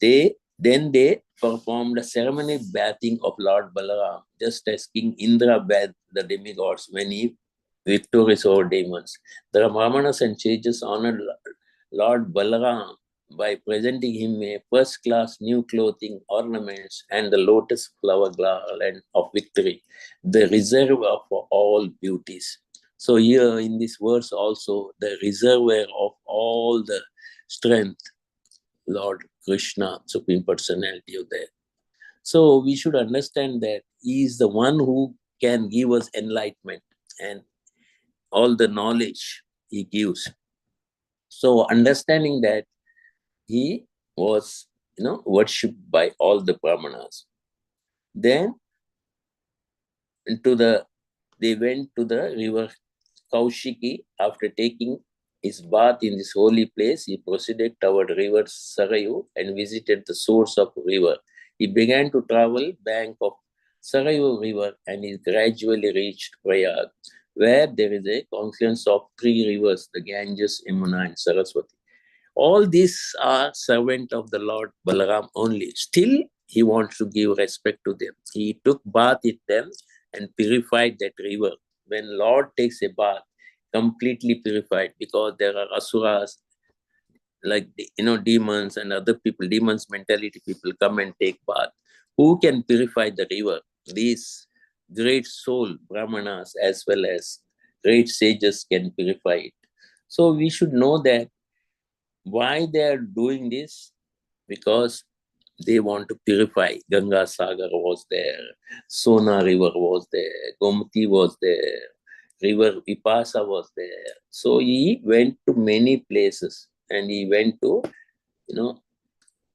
They performed a ceremony bathing of Lord Balaram, just as King Indra bathed the demigods when he victorious over demons. The Brahmanas and sages honored Lord Balaram by presenting him a first-class new clothing, ornaments, and the lotus flower garland of victory, the reservoir for all beauties. So here in this verse also, the reservoir of all the strength, Lord Krishna, Supreme Personality of there. So we should understand that he is the one who can give us enlightenment and all the knowledge he gives. So understanding that he was, worshipped by all the Brahmanas. Then they went to the river Kaushiki. After taking his bath in this holy place, he proceeded toward river Sarayu and visited the source of the river. He began to travel bank of Sarayu river and he gradually reached Prayag, where there is a confluence of three rivers, the Ganges, Yamuna, and Saraswati. All these are servant of the Lord Balaram only. Still, he wants to give respect to them. He took bath with them and purified that river. When Lord takes a bath, completely purified, because there are asuras like demons and other people, demons mentality people come and take bath. Who can purify the river? These great soul brahmanas as well as great sages can purify it. So we should know that Why they are doing this? Because they want to purify. Ganga Sagar was there, Sona River was there, Gomti was there, River Vipasa was there. So he went to many places and he went to,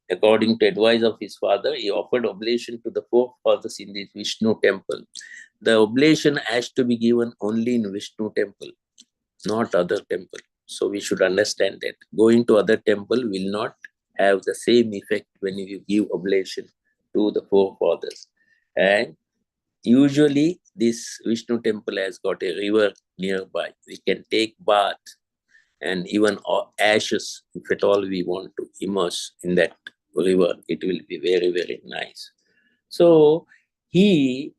according to advice of his father, he offered oblation to the forefathers in this Vishnu temple. The oblation has to be given only in Vishnu temple, not other temple. So we should understand that going to other temple will not have the same effect when you give oblation to the forefathers. And usually this Vishnu temple has got a river nearby. We can take bath and even ashes, if at all we want to immerse in that river, it will be very, very nice. So he,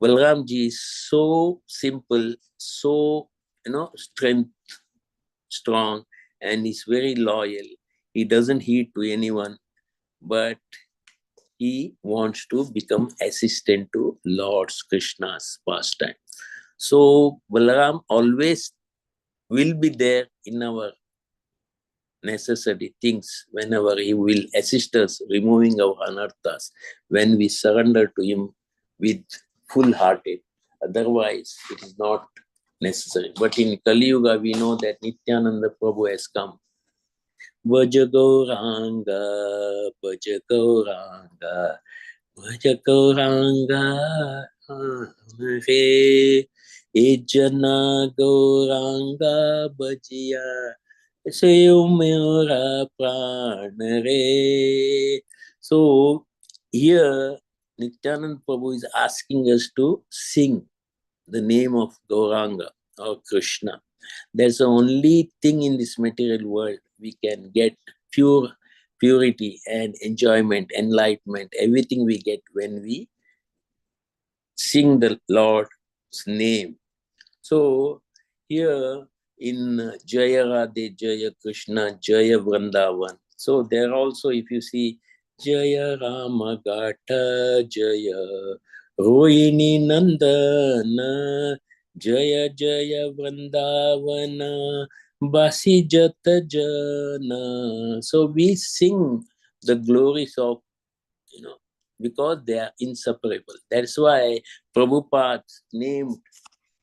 Balramji is so simple, so, strong, and he's very loyal. He doesn't heed to anyone, but he wants to become assistant to Lord Krishna's pastime. So Balaram always will be there in our necessary things whenever he will assist us removing our anarthas when we surrender to him with full hearted. Otherwise, it is not necessary. But in Kali Yuga, we know that Nityananda Prabhu has come. Bhaja Gauranga, Bhaja Gauranga, Bhaja Gauranga, Hare Ejana Gauranga Bhajiya Sayumera Pranare. So here Nityanand Prabhu is asking us to sing the name of Gauranga or Krishna. That's the only thing in this material world we can get purity and enjoyment, enlightenment, everything we get when we sing the Lord's name. So here in Jaya Radhe, Jaya Krishna, Jaya Vrindavan. So there also, if you see Jaya Rama Gata, Jaya Rohini Nandana, Jaya Jaya Vrindavana, Basi Jata Jana. So we sing the glories of, because they are inseparable. That's why Prabhupada named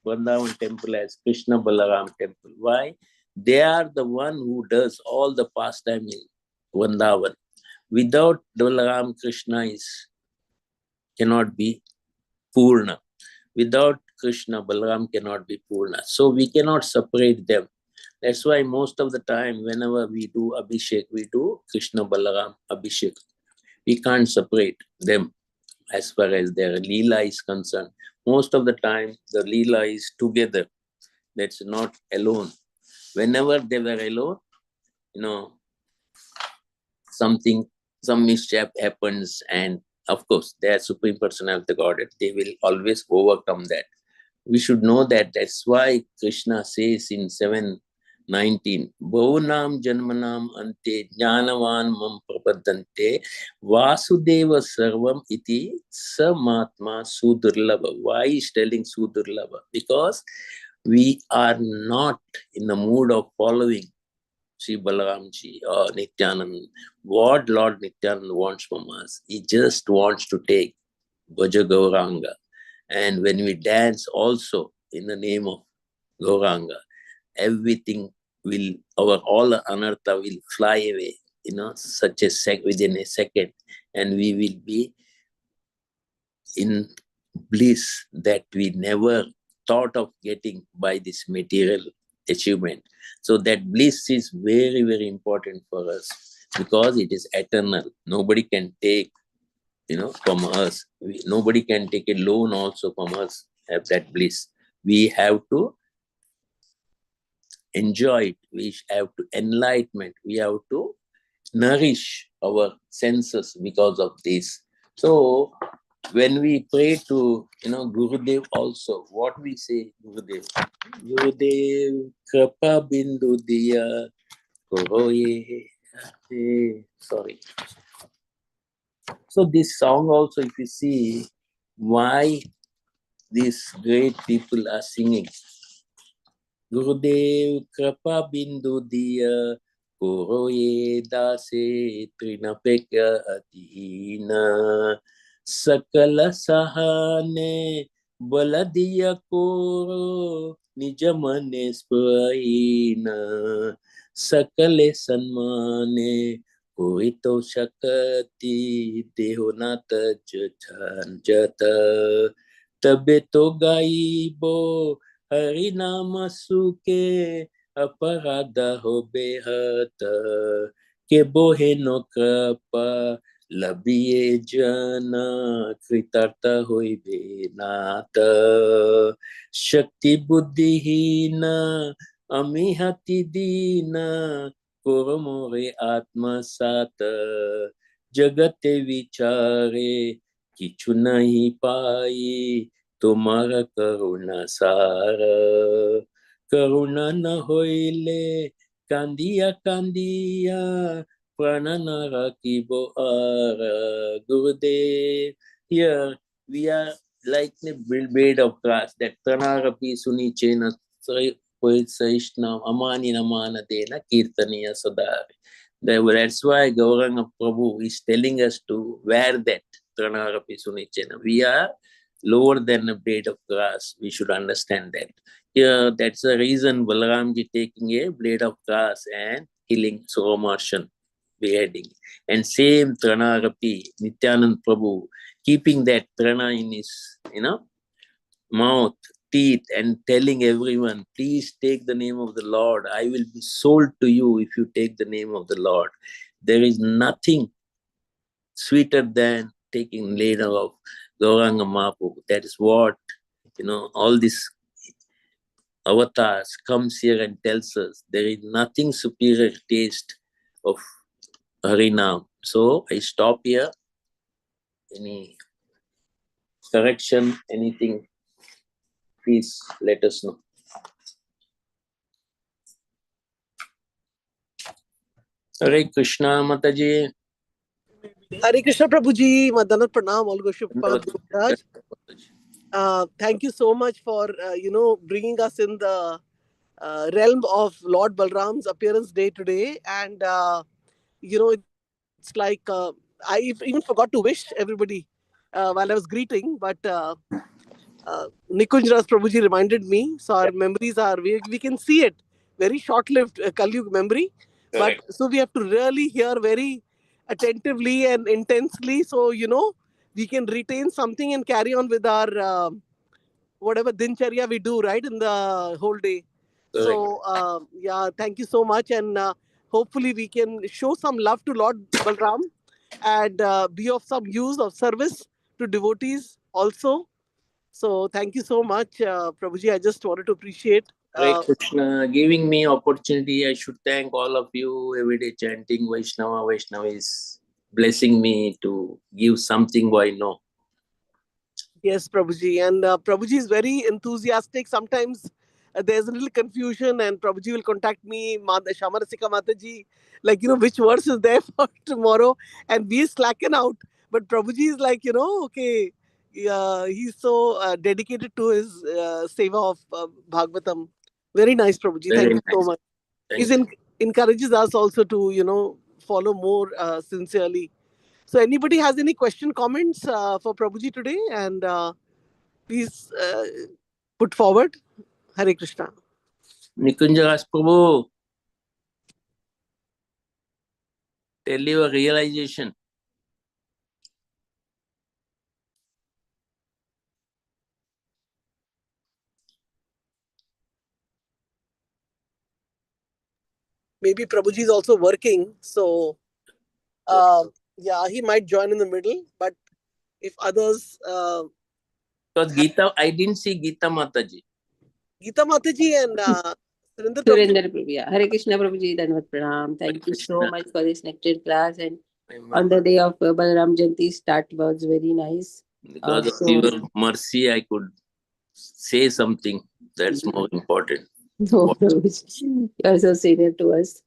Vrindavan temple as Krishna Balaram temple. Why? They are the one who does all the pastime in Vrindavan. Without Balaram, Krishna cannot be Purna. Without Krishna, Balaram cannot be Purna. So we cannot separate them. That's why most of the time, whenever we do Abhishek, we do Krishna Balaram Abhishek. We can't separate them as far as their Leela is concerned. Most of the time, the Leela is together. That's not alone. Whenever they were alone, you know, some mischief happens, and of course, they are Supreme Personality of the Godhead. They will always overcome that. We should know that. That's why Krishna says in 7:19, Bhuvnam Janmanam Ante Jnanavan Mam Prapadante Vasudeva Sarvam Iti Samatma Sudurlava. Why is telling Sudurlava? Because we are not in the mood of following Sri Balaramji or Nityanand. What Lord Nityanand wants from us, he just wants to take Bhaja Gauranga. And when we dance also in the name of Gauranga, everything will, our all anartha will fly away, such within a second, and we will be in bliss that we never thought of getting by this material achievement. So that bliss is very, very important for us because it is eternal. Nobody can take, from us. Nobody can take a loan also from us, have that bliss. We have to enjoy it. We have to enlightenment. We have to nourish our senses because of this. So when we pray to Gurudev also, what we say, Gurudev, Gurudev Krapa Bindu Diya Koroye. Sorry. So this song also, if you see why these great people are singing, Gurudev Krapa Bindu Diya Koro ye dase trinapekya atina. Sakala sahane baladiya koro nijamane sprahina. Sakale sanmane Koito Shakati Dehonata Jata Tabeto Gaibo Harinama Suke Aparada Hobehata Keboheno Krapa Labie Jana Kritarta Hoibenata Shakti Buddhihina Amihati Dina Kurumure Atmasata Jagate Vichare Kichu nahi pai Tumara Karuna Sara Karuna na hoile Kandia Kandia Pranana Rakibo Ara Gurudev. Here we are like a blade of grass that Pranarapi Suni Chena Poet Saishna Amani Namana Dena Kirtaniya Sadari. That's why Gauranga Prabhu is telling us to wear that Tranarapi Sunichena. We are lower than a blade of grass. We should understand that. Yeah, that's the reason Balaramji taking a blade of grass and killing Somarshan, beheading. And same Tranarapi, Nityanand Prabhu, keeping that Trana in his, mouth, teeth, and telling everyone, please take the name of the Lord. I will be sold to you if you take the name of the Lord. There is nothing sweeter than taking later of Gauranga Mahaprabhu. That is what, all these avatars comes here and tells us there is nothing superior taste of Harinam. So I stop here. Any correction, anything, please let us know. Hare Krishna Mataji. Hare Krishna Prabhuji, Madana Pranam, all worship Maharaj. Thank you so much for bringing us in the realm of Lord Balram's appearance day today, and it's like I even forgot to wish everybody while I was greeting, but Nikunj Ras Prabhuji reminded me, so our memories are we can see it very short-lived Kalyug memory, but so we have to really hear very attentively and intensely, so we can retain something and carry on with our whatever dincharya we do right in the whole day. So yeah, thank you so much, and hopefully we can show some love to Lord Balram and be of some use of service to devotees also. So thank you so much, Prabhuji. I just wanted to appreciate. Hare Krishna, giving me opportunity. I should thank all of you. Everyday chanting Vaishnava. Vaishnava is blessing me to give something what I know. Yes, Prabhuji. And Prabhuji is very enthusiastic. Sometimes there's a little confusion, and Prabhuji will contact me, Shamarasika Mataji, like, which verse is there for tomorrow, and we slacken out. But Prabhuji is like, okay, he's so dedicated to his seva of Bhagvatam. Very nice, Prabhuji. Very Thank you so nice. much. Thank He encourages us also to, follow more sincerely. So anybody has any question, comments for Prabhuji today? And please put forward. Hare Krishna. Nikunja Prabhu, tell your realization. Maybe Prabhuji is also working. So yeah, he might join in the middle. But if others... Because Gita, I didn't see Gita Mataji. Gita Mataji and Surinder Prabhuji. Surinder Prabhu, yeah. Hare Krishna Prabhuji, Dhanvat Pranam. Thank you so much for this nectar class. And on the day of Balaram Jayanti, start was very nice. Because of your mercy, I could say something. That's more important. No, Prabhuji, you are so senior to us.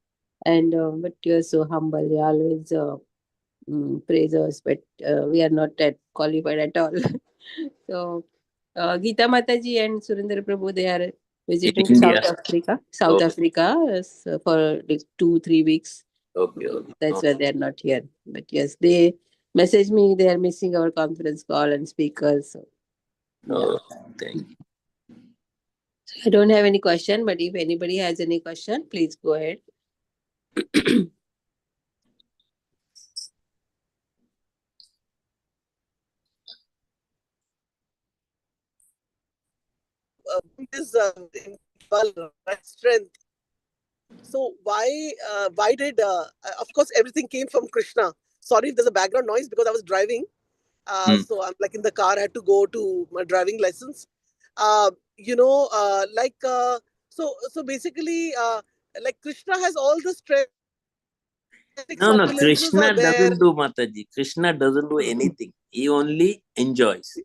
And but you are so humble. You always praise us, but we are not that qualified at all. So Gita Mataji and Surinder Prabhu, they are visiting to India. South Africa. South Okay. Africa for like 2-3 weeks. Okay. That's why they're not here. But yes, they message me. They are missing our conference call and speakers. So, yeah. Oh, thank you. I don't have any question, but if anybody has any question, please go ahead. Is well, right, strength. So why did of course everything came from Krishna. Sorry if there's a background noise because I was driving. So I'm like in the car. I had to go to my driving license. You know, so basically, like Krishna has all the strength. No, Opulences are Krishna there. doesn't do Mataji. Krishna doesn't do anything. He only enjoys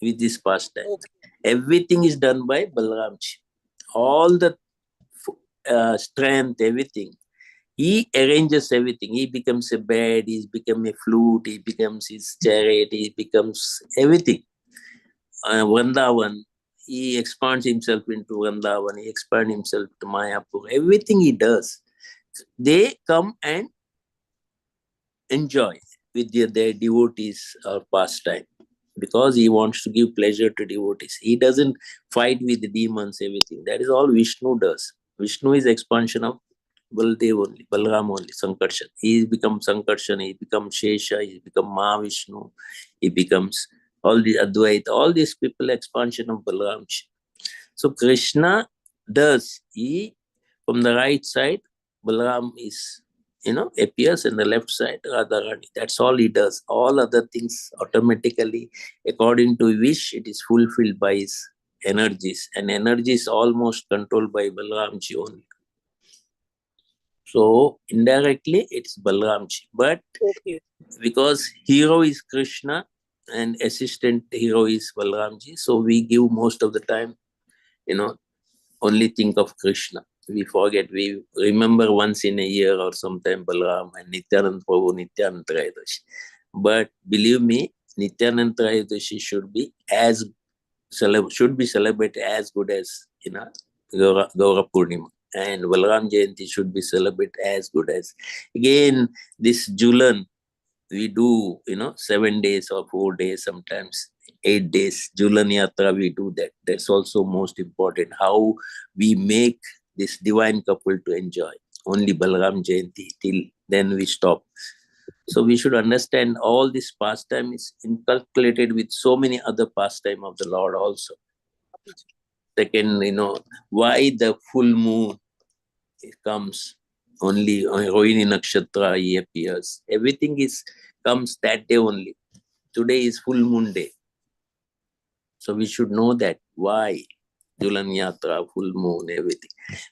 with this pastime. Okay. Everything is done by Balramji. All the strength, everything. He arranges everything. He becomes a bed, he becomes a flute, he becomes his chariot, he becomes everything. Vrindavan, he expands himself into Vrindavan, he expands himself to Mayapur. Everything he does, they come and enjoy with their devotees or pastime because he wants to give pleasure to devotees. He doesn't fight with the demons, everything. That is all Vishnu does. Vishnu is expansion of Baldev only, Balram only, Sankarshan. He becomes Sankarshan, he becomes Shesha, he becomes Mahavishnu, he becomes all the Advaita, all these people expansion of Balramji. So Krishna does, he from the right side, Balaram is, appears in the left side, Radharani. That's all he does. All other things automatically, according to wish, it is fulfilled by his energies. And energy is almost controlled by Balaramji only. So indirectly, it's Balaramji. But Okay. because hero is Krishna and assistant hero is Balaramji, so we give most of the time, only think of Krishna. We forget, we remember once in a year or sometime Balaram and Nityanand Prabhu, Nityanand Trayadoshi. But believe me, Nityanand Trayadoshi should be celebrated as good as, Gaura Purnima. And Balaram Jayanti should be celebrated as good as. Again, this Julan, we do, 7 days or 4 days, sometimes 8 days. Julan Yatra, we do that. That's also most important. How we make this divine couple to enjoy. Only Balaram Jayanti, till then we stop. So we should understand all this pastime is inculcated with so many other pastime of the Lord also. Second, why the full moon comes only on Rohini Nakshatra, he appears. Everything comes that day only. Today is full moon day. So we should know that. Why? Julan Yatra, full moon, everything.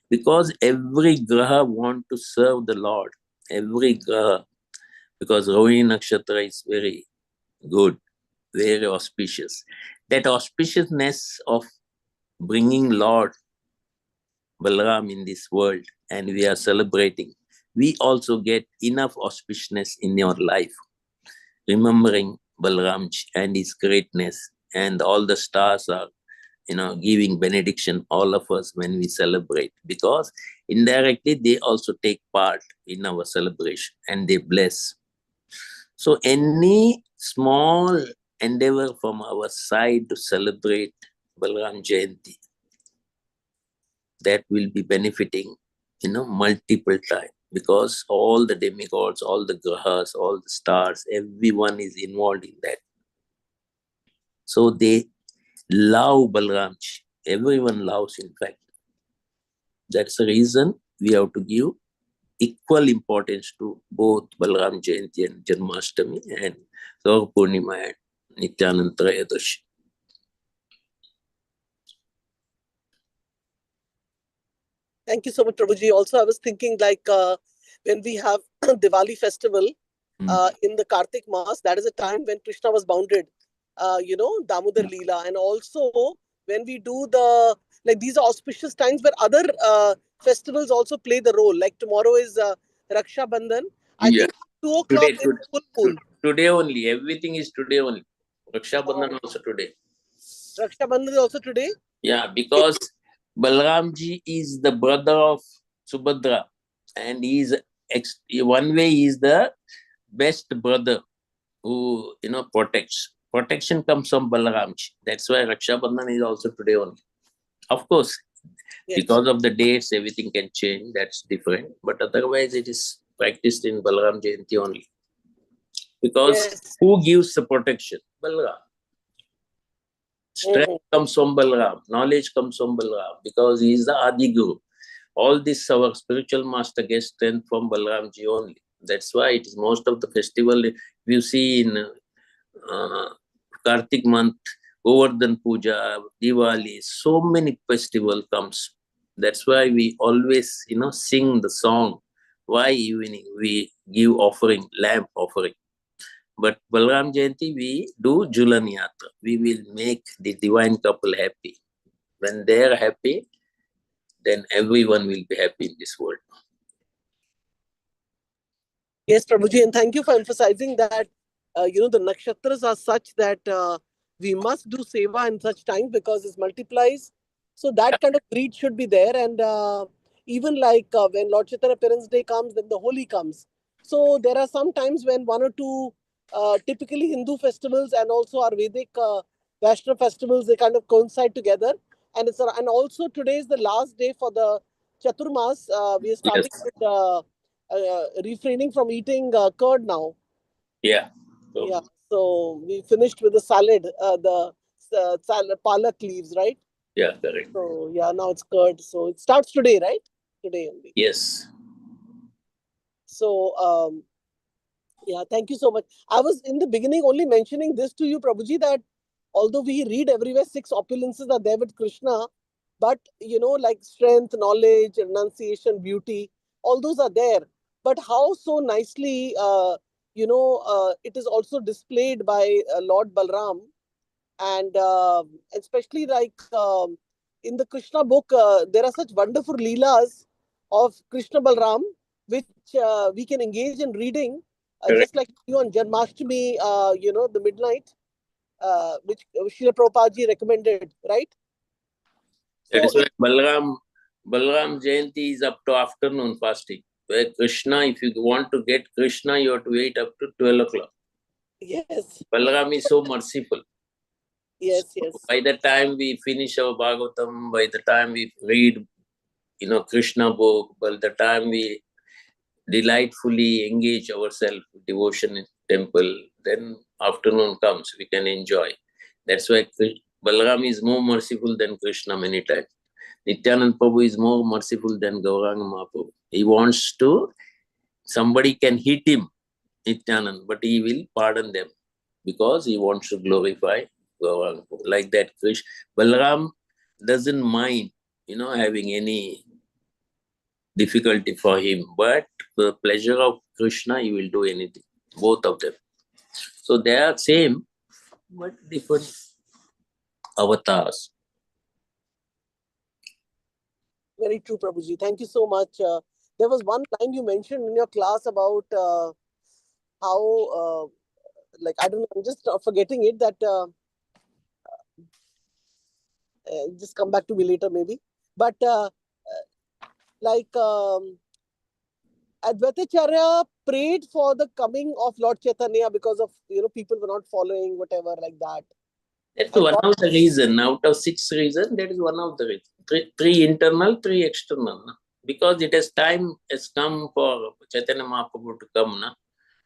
Because every graha want to serve the Lord. Every graha. Because Rohini Nakshatra is very good, very auspicious. That auspiciousness of bringing Lord Balaram in this world and we are celebrating, we also get enough auspiciousness in your life, remembering Balaramji and his greatness, and all the stars are, giving benediction all of us when we celebrate, because indirectly they also take part in our celebration and they bless. So any small endeavor from our side to celebrate Balaram Jayanti, that will be benefiting, multiple times, because all the demigods, all the grahas, all the stars, everyone is involved in that. So they love Balramji. Everyone loves, in fact. That's the reason we have to give equal importance to both Balaram Jayanti and Janmashtami and Gaur Purnima and Nityanand Trayadoshi. Thank you so much, Prabhuji. Also, I was thinking like when we have Diwali festival in the Kartik Maas, that is a time when Krishna was bounded, Damodar Leela. And also when we do like these are auspicious times where other festivals also play the role. Like tomorrow is Raksha Bandhan. I Yeah. think 2 o'clock is full moon. Today only. Everything is today only. Raksha Bandhan also today. Raksha Bandhan is also today? Yeah, because Balramji is the brother of Subhadra, and he is one way he is the best brother who protects. Protection comes from Balaramji. That's why Raksha Bandhan is also today only. Of course, because of the dates, everything can change. That's different. But otherwise, it is practiced in Balaram Jayanti only. Because who gives the protection? Balaram. Strength comes from Balaram. Knowledge comes from Balaram. Because he is the Adi Guru. All this, our spiritual master gets strength from Balaram Ji only. That's why it is most of the festival, if you see in Kartik month, Govardhan Puja, Diwali, so many festival comes. That's why we always, sing the song. Why evening we give offering, lamp offering. But Balram Jayanti, we do Julan Yatra. We will make the divine couple happy. When they are happy, then everyone will be happy in this world. Yes, Prabhuji, and thank you for emphasizing that, the nakshatras are such that we must do seva in such times because it multiplies. So that kind of greed should be there. And even like when Lord Chaitanya Parents' Day comes, then the Holi comes. So there are some times when one or two typically Hindu festivals and also our Vedic Vaishnava festivals, they kind of coincide together. And and also today is the last day for the Chaturmas. We are starting with refraining from eating curd now. Yeah. Yeah. So we finished with the salad, the salad palak leaves, right? Yeah, correct. So yeah, now it's curd. So it starts today, right? Today only. Yes. So yeah, thank you so much. I was in the beginning only mentioning this to you, Prabhuji, that although we read everywhere 6 opulences are there with Krishna, but like strength, knowledge, renunciation, beauty, all those are there. But how so nicely, it is also displayed by Lord Balram, and especially like in the Krishna book, there are such wonderful leelas of Krishna Balram, which we can engage in reading, just like on Janmashtami, the midnight, which Srila Prabhupada ji recommended, right? That is why Balram Jayanti is up to afternoon fasting. Where Krishna, if you want to get Krishna, you have to wait up to 12 o'clock. Yes. Balram is so merciful. Yes, yes. By the time we finish our Bhagavatam, by the time we read, Krishna book, by the time we delightfully engage ourselves with devotion in temple, then afternoon comes, we can enjoy. That's why Balaram is more merciful than Krishna many times. Nityanand Prabhu is more merciful than Gauranga Mahaprabhu. He wants to, somebody can hit him, Nityanand, but he will pardon them because he wants to glorify Gauranga Prabhu. Like that, Balaram doesn't mind, having any difficulty for him, but the pleasure of Krishna, he will do anything, both of them. So they are same, but different avatars. Very true, Prabhuji. Thank you so much. There was one line you mentioned in your class about how, I don't know, I'm just forgetting it, that just come back to me later maybe. But Advaitacharya prayed for the coming of Lord Chaitanya because of, people were not following, whatever, like that. That's one of the reasons. Out of 6 reasons, that is one of the reasons. Three internal, 3 external. Because it has time has come for Chaitanya Mahaprabhu to come.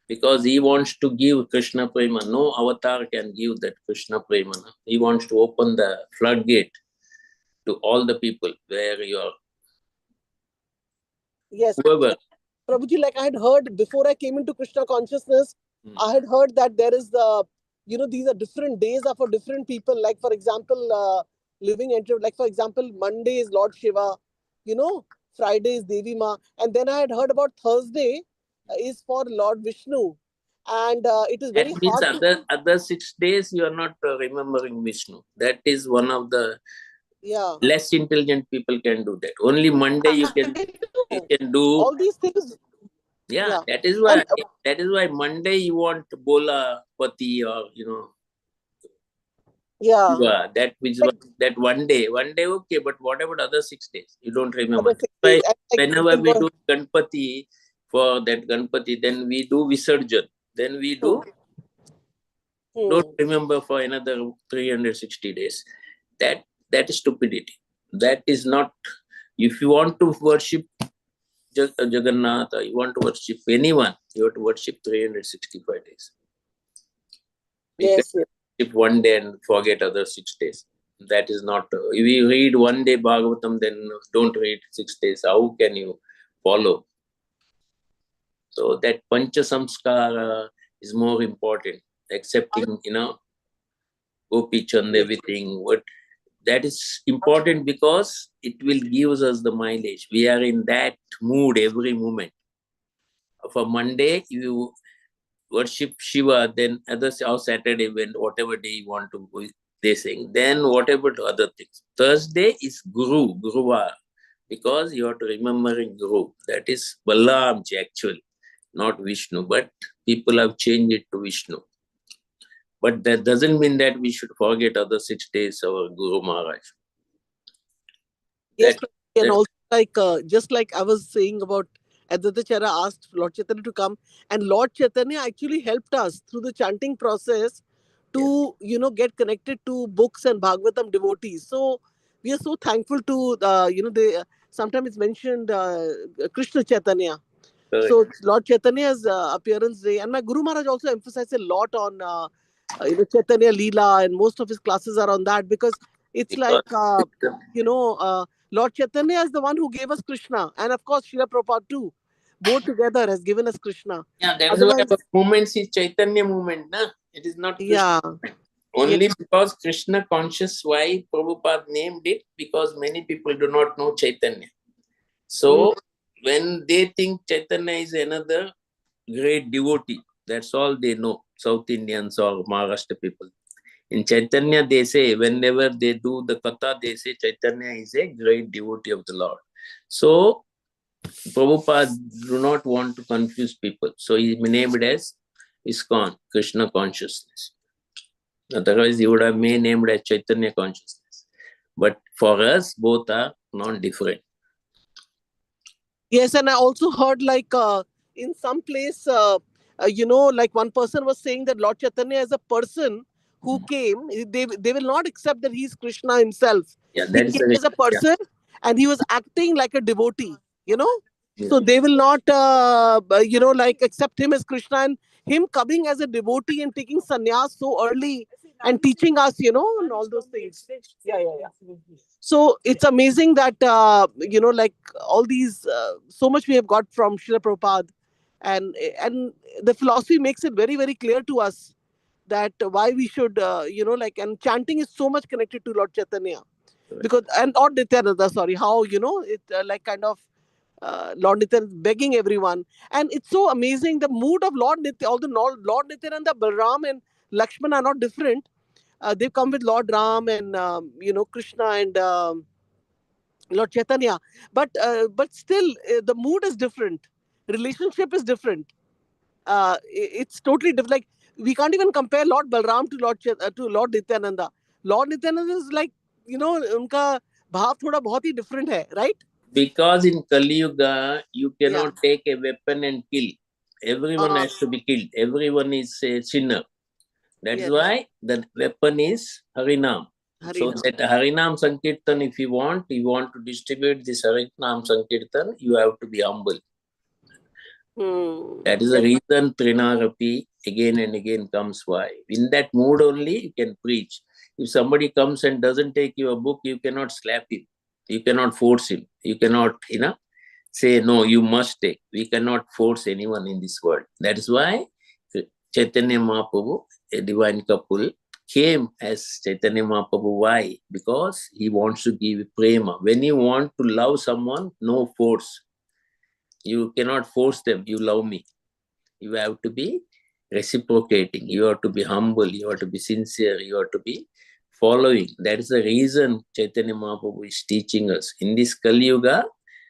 Because he wants to give Krishna Prema. No avatar can give that Krishna Prema. He wants to open the floodgate to all the people where you are. Yes. Whoever. Prabhuji, like I had heard before I came into Krishna consciousness, I had heard that there is these are different days are for different people. Like, for example, living entry, like, for example, Monday is Lord Shiva, Friday is Devi Ma. And then I had heard about Thursday is for Lord Vishnu. And it is very that hard. Means other 6 days you are not remembering Vishnu. That is one of the less intelligent people can do that. Only Monday you can do all these things. Yeah, that is why Monday you want Bola Pati or Yeah. That which was that one day, okay, but what about other 6 days? You don't remember. Other 6 days. And like Whenever people we were, do Ganpati, for that Ganpati, then we do Visarjan. Then we do, don't hmm. remember for another 360 days. That is stupidity. That is not, if you want to worship Jagannath, you want to worship anyone, you have to worship 365 days. You can Yes, yes. worship one day and forget other 6 days. That is not, if you read one day Bhagavatam, then don't read 6 days. How can you follow? So that Pancha Samskara is more important, accepting, Gopi Chand, everything. What that is important because it will give us the mileage. We are in that mood every moment. For Monday, you worship Shiva, then others or Saturday, when whatever day you want to go, they sing. Then whatever to other things. Thursday is Guruvar, because you have to remembering Guru. That is Vallabh actually, not Vishnu, but people have changed it to Vishnu. But that doesn't mean that we should forget other 6 days of our Guru Maharaj. Yes, That, and that also like just like I was saying about Advaitacharya asked Lord Chaitanya to come, and Lord Chaitanya actually helped us through the chanting process yes, to get connected to books and Bhagavatam devotees. So we are so thankful to they sometimes it's mentioned Krishna Chaitanya. correct. So Lord Chaitanya's appearance day, and my Guru Maharaj also emphasized a lot on Chaitanya Leela, and most of his classes are on that because it's Because like Lord Chaitanya is the one who gave us Krishna, and of course Srila Prabhupada too, both together has given us Krishna. yeah, that is why Otherwise, our movement is Chaitanya movement, na? It is not Krishna yeah, movement. yeah, Only because Krishna conscious, why Prabhupada named it, because many people do not know Chaitanya. mm, So when they think Chaitanya is another great devotee, that's all they know, South Indians or Maharashtra people. In Chaitanya, they say, whenever they do the katha, they say Chaitanya is a great devotee of the Lord. So Prabhupada do not want to confuse people. So he named it as ISKCON, Krishna consciousness. Otherwise, he would have named as Chaitanya consciousness. But for us, both are non-different. yes, and I also heard like in some place, like one person was saying that Lord Chaitanya is a person who came. They will not accept that he's Krishna himself. Yeah, He that is came the as a reason. Yeah. person, and he was acting like a devotee. You know, Yeah. so they will not like accept him as Krishna, and him coming as a devotee and taking sannyas so early and teaching us, and all those things. Yeah, yeah, yeah. So it's amazing that like all these so much we have got from Srila Prabhupada, and the philosophy makes it very very clear to us that why we should like, and chanting is so much connected to Lord Chaitanya because, and Lord Nityananda, sorry, how it like kind of Lord Nityananda begging everyone, and it's so amazing the mood of Lord Nityananda. Although Lord Nityananda, Balram and Lakshman are not different, they've come with Lord Ram and Krishna and Lord Chaitanya, but still the mood is different, relationship is different. It's totally different. Like we can't even compare Lord Balram to to Lord Nityananda. Lord Nityananda is like उनका भाव थोड़ा बहुत ही different है, right? Because in Kali Yuga, you Yeah. cannot take a weapon and kill. Everyone Uh, has to be killed. Everyone is a sinner. That's yes. why the weapon is Harinam. So Harinam. that Harinam Sankirtan, if you want to distribute this Harinam Sankirtan, you have to be humble. That is the Yes. reason Trinarapi again and again comes why. In that mood only, you can preach. If somebody comes and doesn't take your book, you cannot slap him. You cannot force him. You cannot, say, no, you must take. We cannot force anyone in this world. That is why Chaitanya Mahaprabhu, a divine couple, came as Chaitanya Mahaprabhu. Why? Because he wants to give prema. When you want to love someone, no force. You cannot force them, you love me. You have to be reciprocating. You have to be humble. You have to be sincere. You have to be following. That is the reason Chaitanya Mahaprabhu is teaching us. In this Kali Yuga,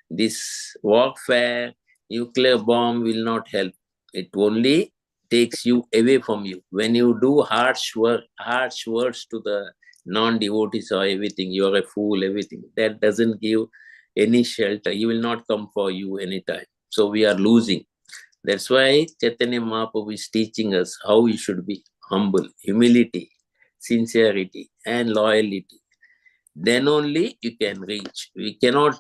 this warfare, nuclear bomb will not help. It only takes you away from you. When you do harsh words to the non-devotees are everything, you are a fool, everything. That doesn't give any shelter. He will not come for you anytime. So we are losing. That's why Chaitanya Mahaprabhu is teaching us how we should be humble, humility, sincerity, and loyalty. Then only you can reach. We cannot,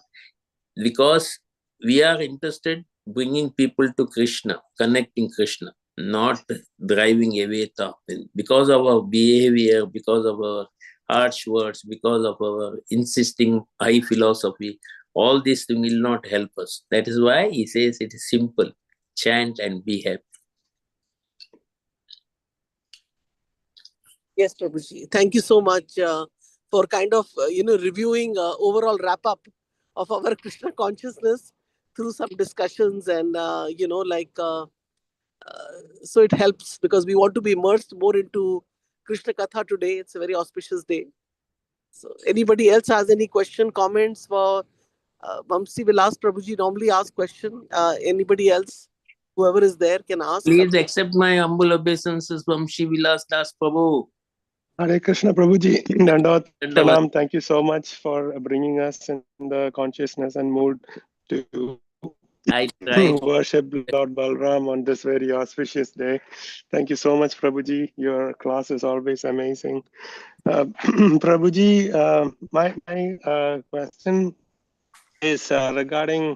because we are interested bringing people to Krishna, connecting Krishna, not driving away Tapil. Because of our behavior, because of our harsh words, because of our insisting high philosophy, all this will not help us. That is why he says it is simple. Chant and be happy. Yes, Prabhuji. Thank you so much for kind of, reviewing overall wrap up of our Krishna consciousness through some discussions and, so it helps because we want to be immersed more into Krishna Katha today. It's a very auspicious day. So anybody else has any question, comments for Vamsi will ask Prabhuji, normally ask question. Anybody else, whoever is there can ask. Please accept my humble obeisances from Shivilas Das Prabhu. Hare Krishna Prabhuji, Dandot Dandavat. Pranam. Thank you so much for bringing us in the consciousness and mood to I try. worship Lord Balram on this very auspicious day. Thank you so much, Prabhuji. Your class is always amazing. Prabhuji, my question is regarding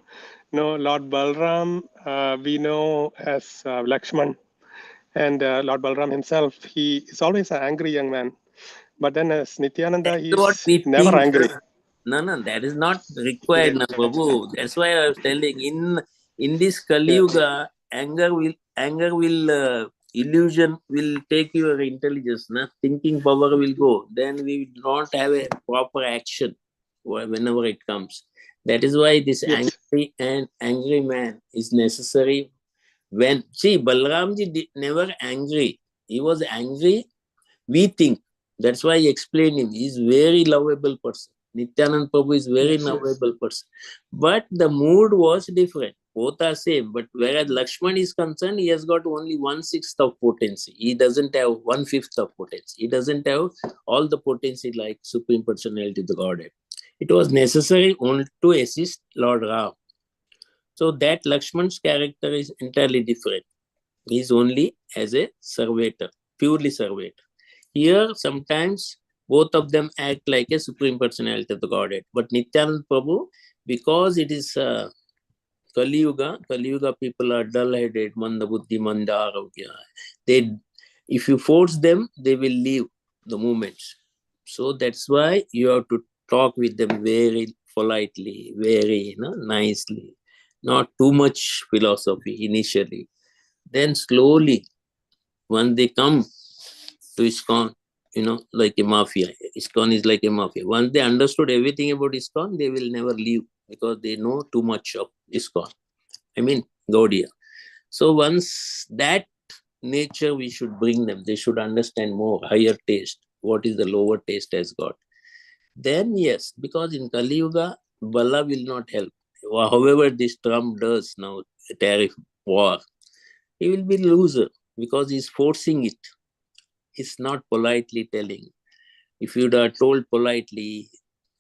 Lord Balram. We know as Lakshman, and Lord Balram himself, he is always an angry young man. But then as Nityananda, That's what he's we never think. angry. No, that is not required, na Prabhu. That's why I was telling. In this Kali Yeah. Yuga, anger will illusion will take your intelligence. Na thinking power will go. Then we don't have a proper action whenever it comes. That is why this Yes. angry man is necessary. When see Balramji never angry. He was angry. We think. That's why I explained him. He's very lovable person. Nityanand Prabhu is very lovable person. But the mood was different. Both are same. But whereas Lakshman is concerned, he has got only 1/6 of potency. He doesn't have 1/5 of potency. He doesn't have all the potency like Supreme Personality of the Godhead. It was necessary only to assist Lord Ram. So that Lakshman's character is entirely different. He is only as a servitor, purely servitor. Here, sometimes both of them act like a Supreme Personality of the Godhead. But Nityanand Prabhu, because it is Kali Yuga people are dull-headed, manda buddhi, manda arogya. If you force them, they will leave the movements. So that's why you have to talk with them very politely, very nicely, not too much philosophy initially. Then slowly, when they come to ISKCON, like a mafia. ISKCON is like a mafia. Once they understood everything about ISKCON, they will never leave because they know too much of ISKCON. I mean, Gaudiya. So once that nature we should bring them, they should understand more, higher taste, what is the lower taste has got. Then yes, because in Kali Yuga, Bala will not help. However, this Trump does now, tariff war, he will be loser because he's forcing it. It's not politely telling. If you'd have told politely,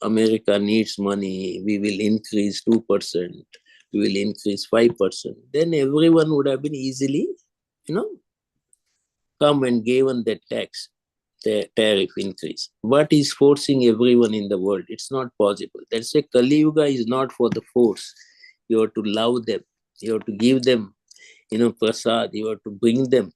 America needs money, we will increase 2%, we will increase 5%, then everyone would have been easily, come and given that tax, the tariff increase. But he's forcing everyone in the world. It's not possible. That's why Kali Yuga is not for the force. You have to love them. You have to give them, prasad. You have to bring them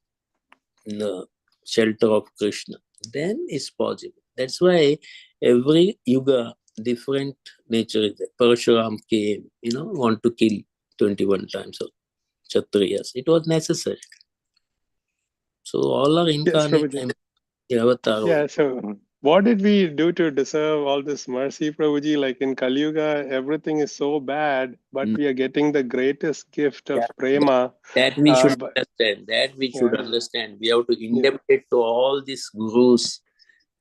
in the shelter of Krishna. Then it's possible. That's why every yuga, different nature is there. Parshuram came, want to kill 21 times of Kshatriyas. It was necessary. So all are incarnate. Yeah, so what did we do to deserve all this mercy, Prabhuji? Like in Kali Yuga, everything is so bad, but we are getting the greatest gift of prema. That we should understand. Understand. We have to indebt it to all these gurus,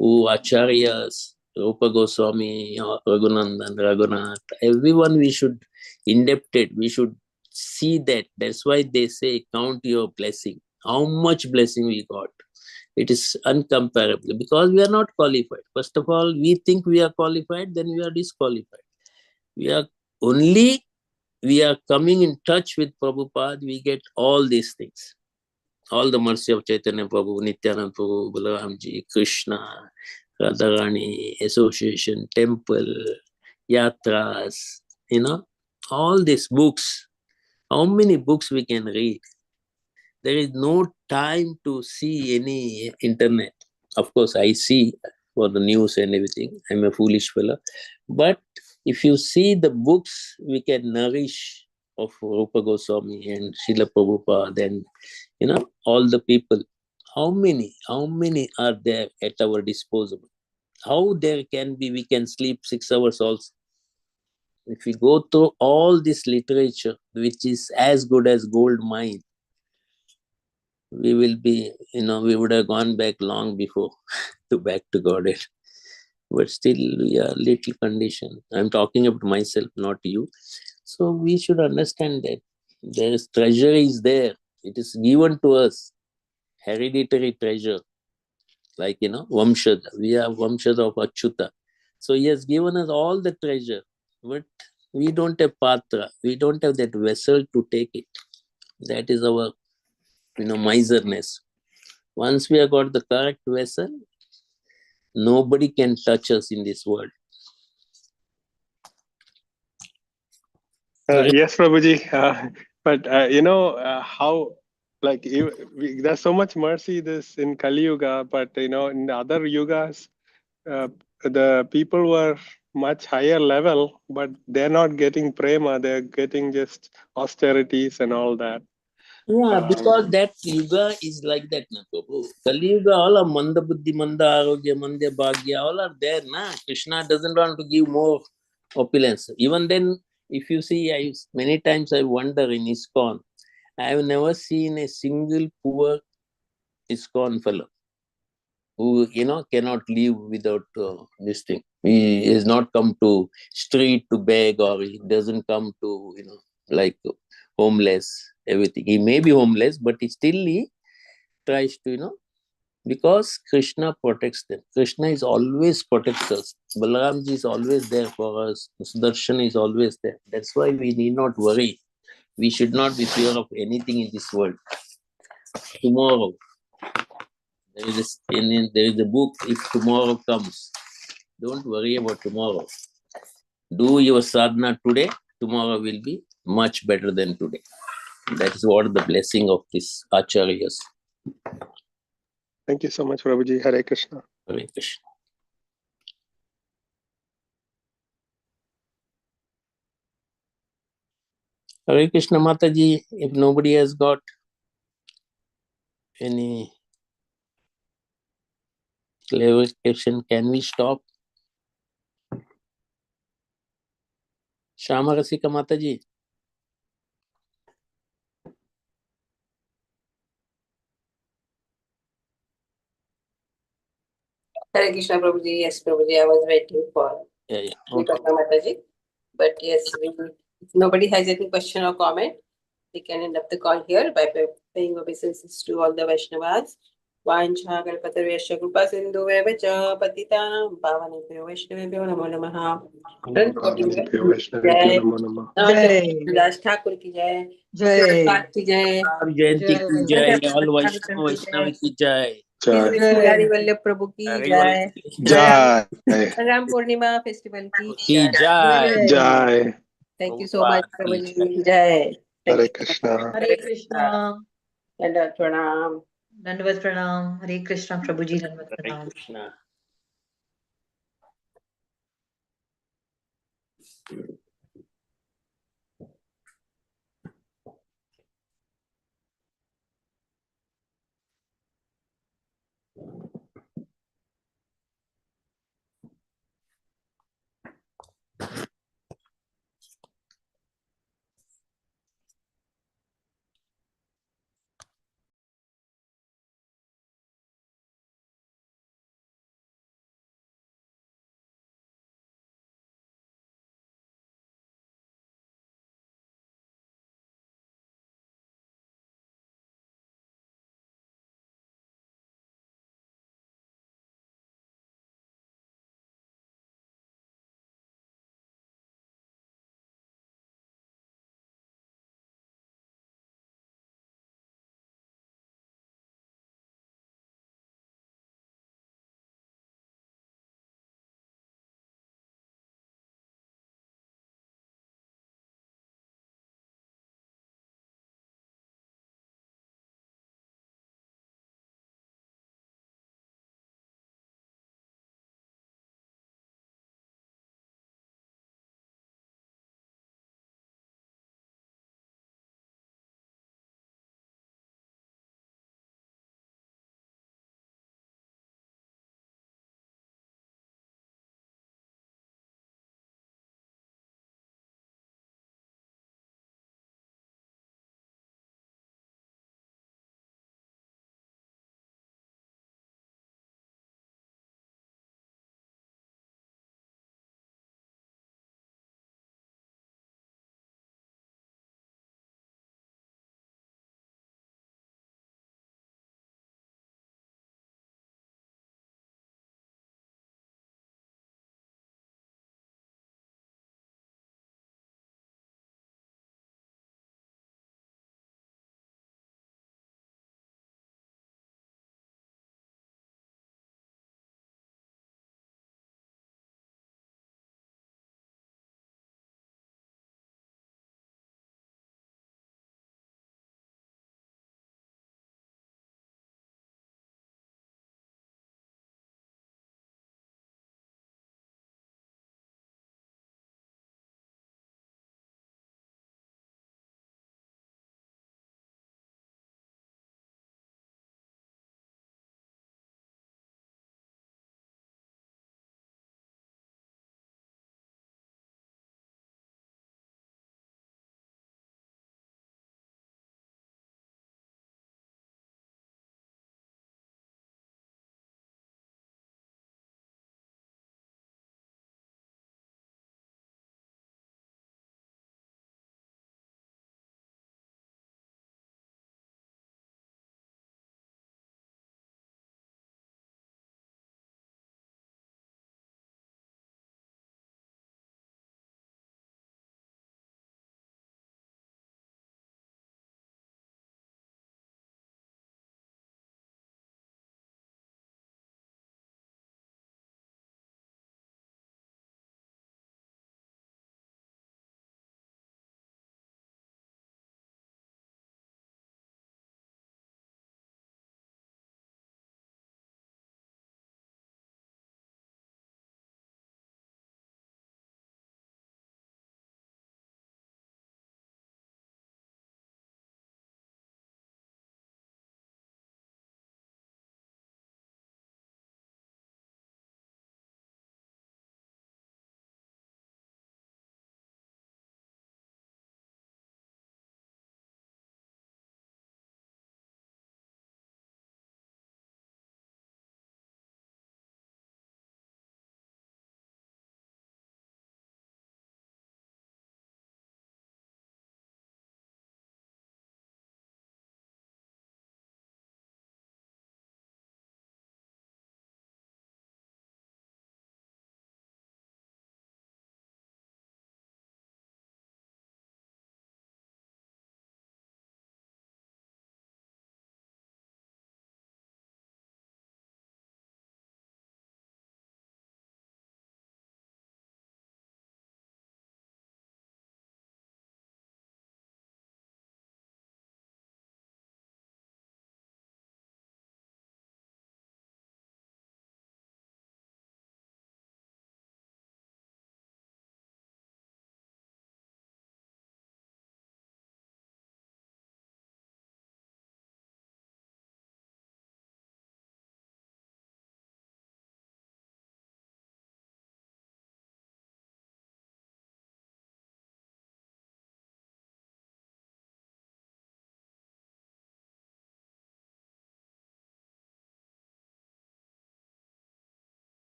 who acharyas, Rupa Goswami, Raghunandan, Raghunath. Everyone we should indebt it. We should see that. That's why they say count your blessing. How much blessing we got. It is uncomparable because we are not qualified. First of all, we think we are qualified, then we are disqualified. We are coming in touch with Prabhupada, we get all these things. All the mercy of Chaitanya Prabhu, Nityananda Prabhu, Balaramji, Krishna, Radharani, association, temple, yatras, all these books. How many books we can read? There is no time to see any internet. Of course, I see for the news and everything. I'm a foolish fellow. But if you see the books we can nourish of Rupa Goswami and Srila Prabhupada and all the people, how many are there at our disposal? How there can be, we can sleep 6 hours also. If we go through all this literature, which is as good as gold mine, we will be, we would have gone back long before back to Godhead. But still we are little conditioned. I'm talking about myself, not you. So we should understand that there is treasure is there. It is given to us, hereditary treasure. Like, Vamshada. We are Vamshada of Achyuta. So he has given us all the treasure. But we don't have patra. We don't have that vessel to take it. That is our, miserness. Once we have got the correct vessel, nobody can touch us in this world. Yes, Prabhuji. But how, there's so much mercy this in Kali Yuga, but in the other yugas, the people were much higher level, but they're not getting prema. They're getting just austerities and all that. Yeah, because that yuga is like that, na Prabhu. Kali Yuga, all are manda buddhi, manda arogya, manda bhagya, all are there, na. Krishna doesn't want to give more opulence. Even then, if you see, many times I wonder in ISKCON, I have never seen a single poor ISKCON fellow who, cannot live without this thing. He has not come to street to beg, or he doesn't come to, like homeless, everything. He may be homeless, but he tries to, because Krishna protects them. Krishna is always protects us. Balaramji is always there for us. Sudarshan is always there. That's why we need not worry. We should not be fear of anything in this world. Tomorrow, there is a book, If Tomorrow Comes. Don't worry about tomorrow. Do your sadhana today. Tomorrow will be much better than today. That is what the blessing of this acharyas. Thank you so much, Prabhuji. Hare Krishna. Hare Krishna. Hare Krishna Mataji, if nobody has got any clarification, can we stop? Shama Rasika Mataji. Hare Krishna Prabhuji. Yes, Prabhuji, I was waiting for Yeah. Mataji. But yes, if nobody has any question or comment, we can end up the call here by paying obeisances to all the Vaishnavas. Vancha Kalpatarvesha Krupa Sindhu Vevacha Patitanam Pavanebhyo Vaishnavebhyo Namo Namaha. Vilas Thakur ki jai. Jai. Ki jai. Jayanti ki jai. All Vaishnava ki jai. Murari Vallabh Prabhu ki jai. Jai. Ram Purnima festival Ki jai. Jai. Thank you so much, Prabhuji. Jai. Hare Krishna. Hare Krishna. Dandavat Pranam. Dandavat Pranam. Hare Krishna. Prabhuji, Dandavat Hare Pranam. Krishna.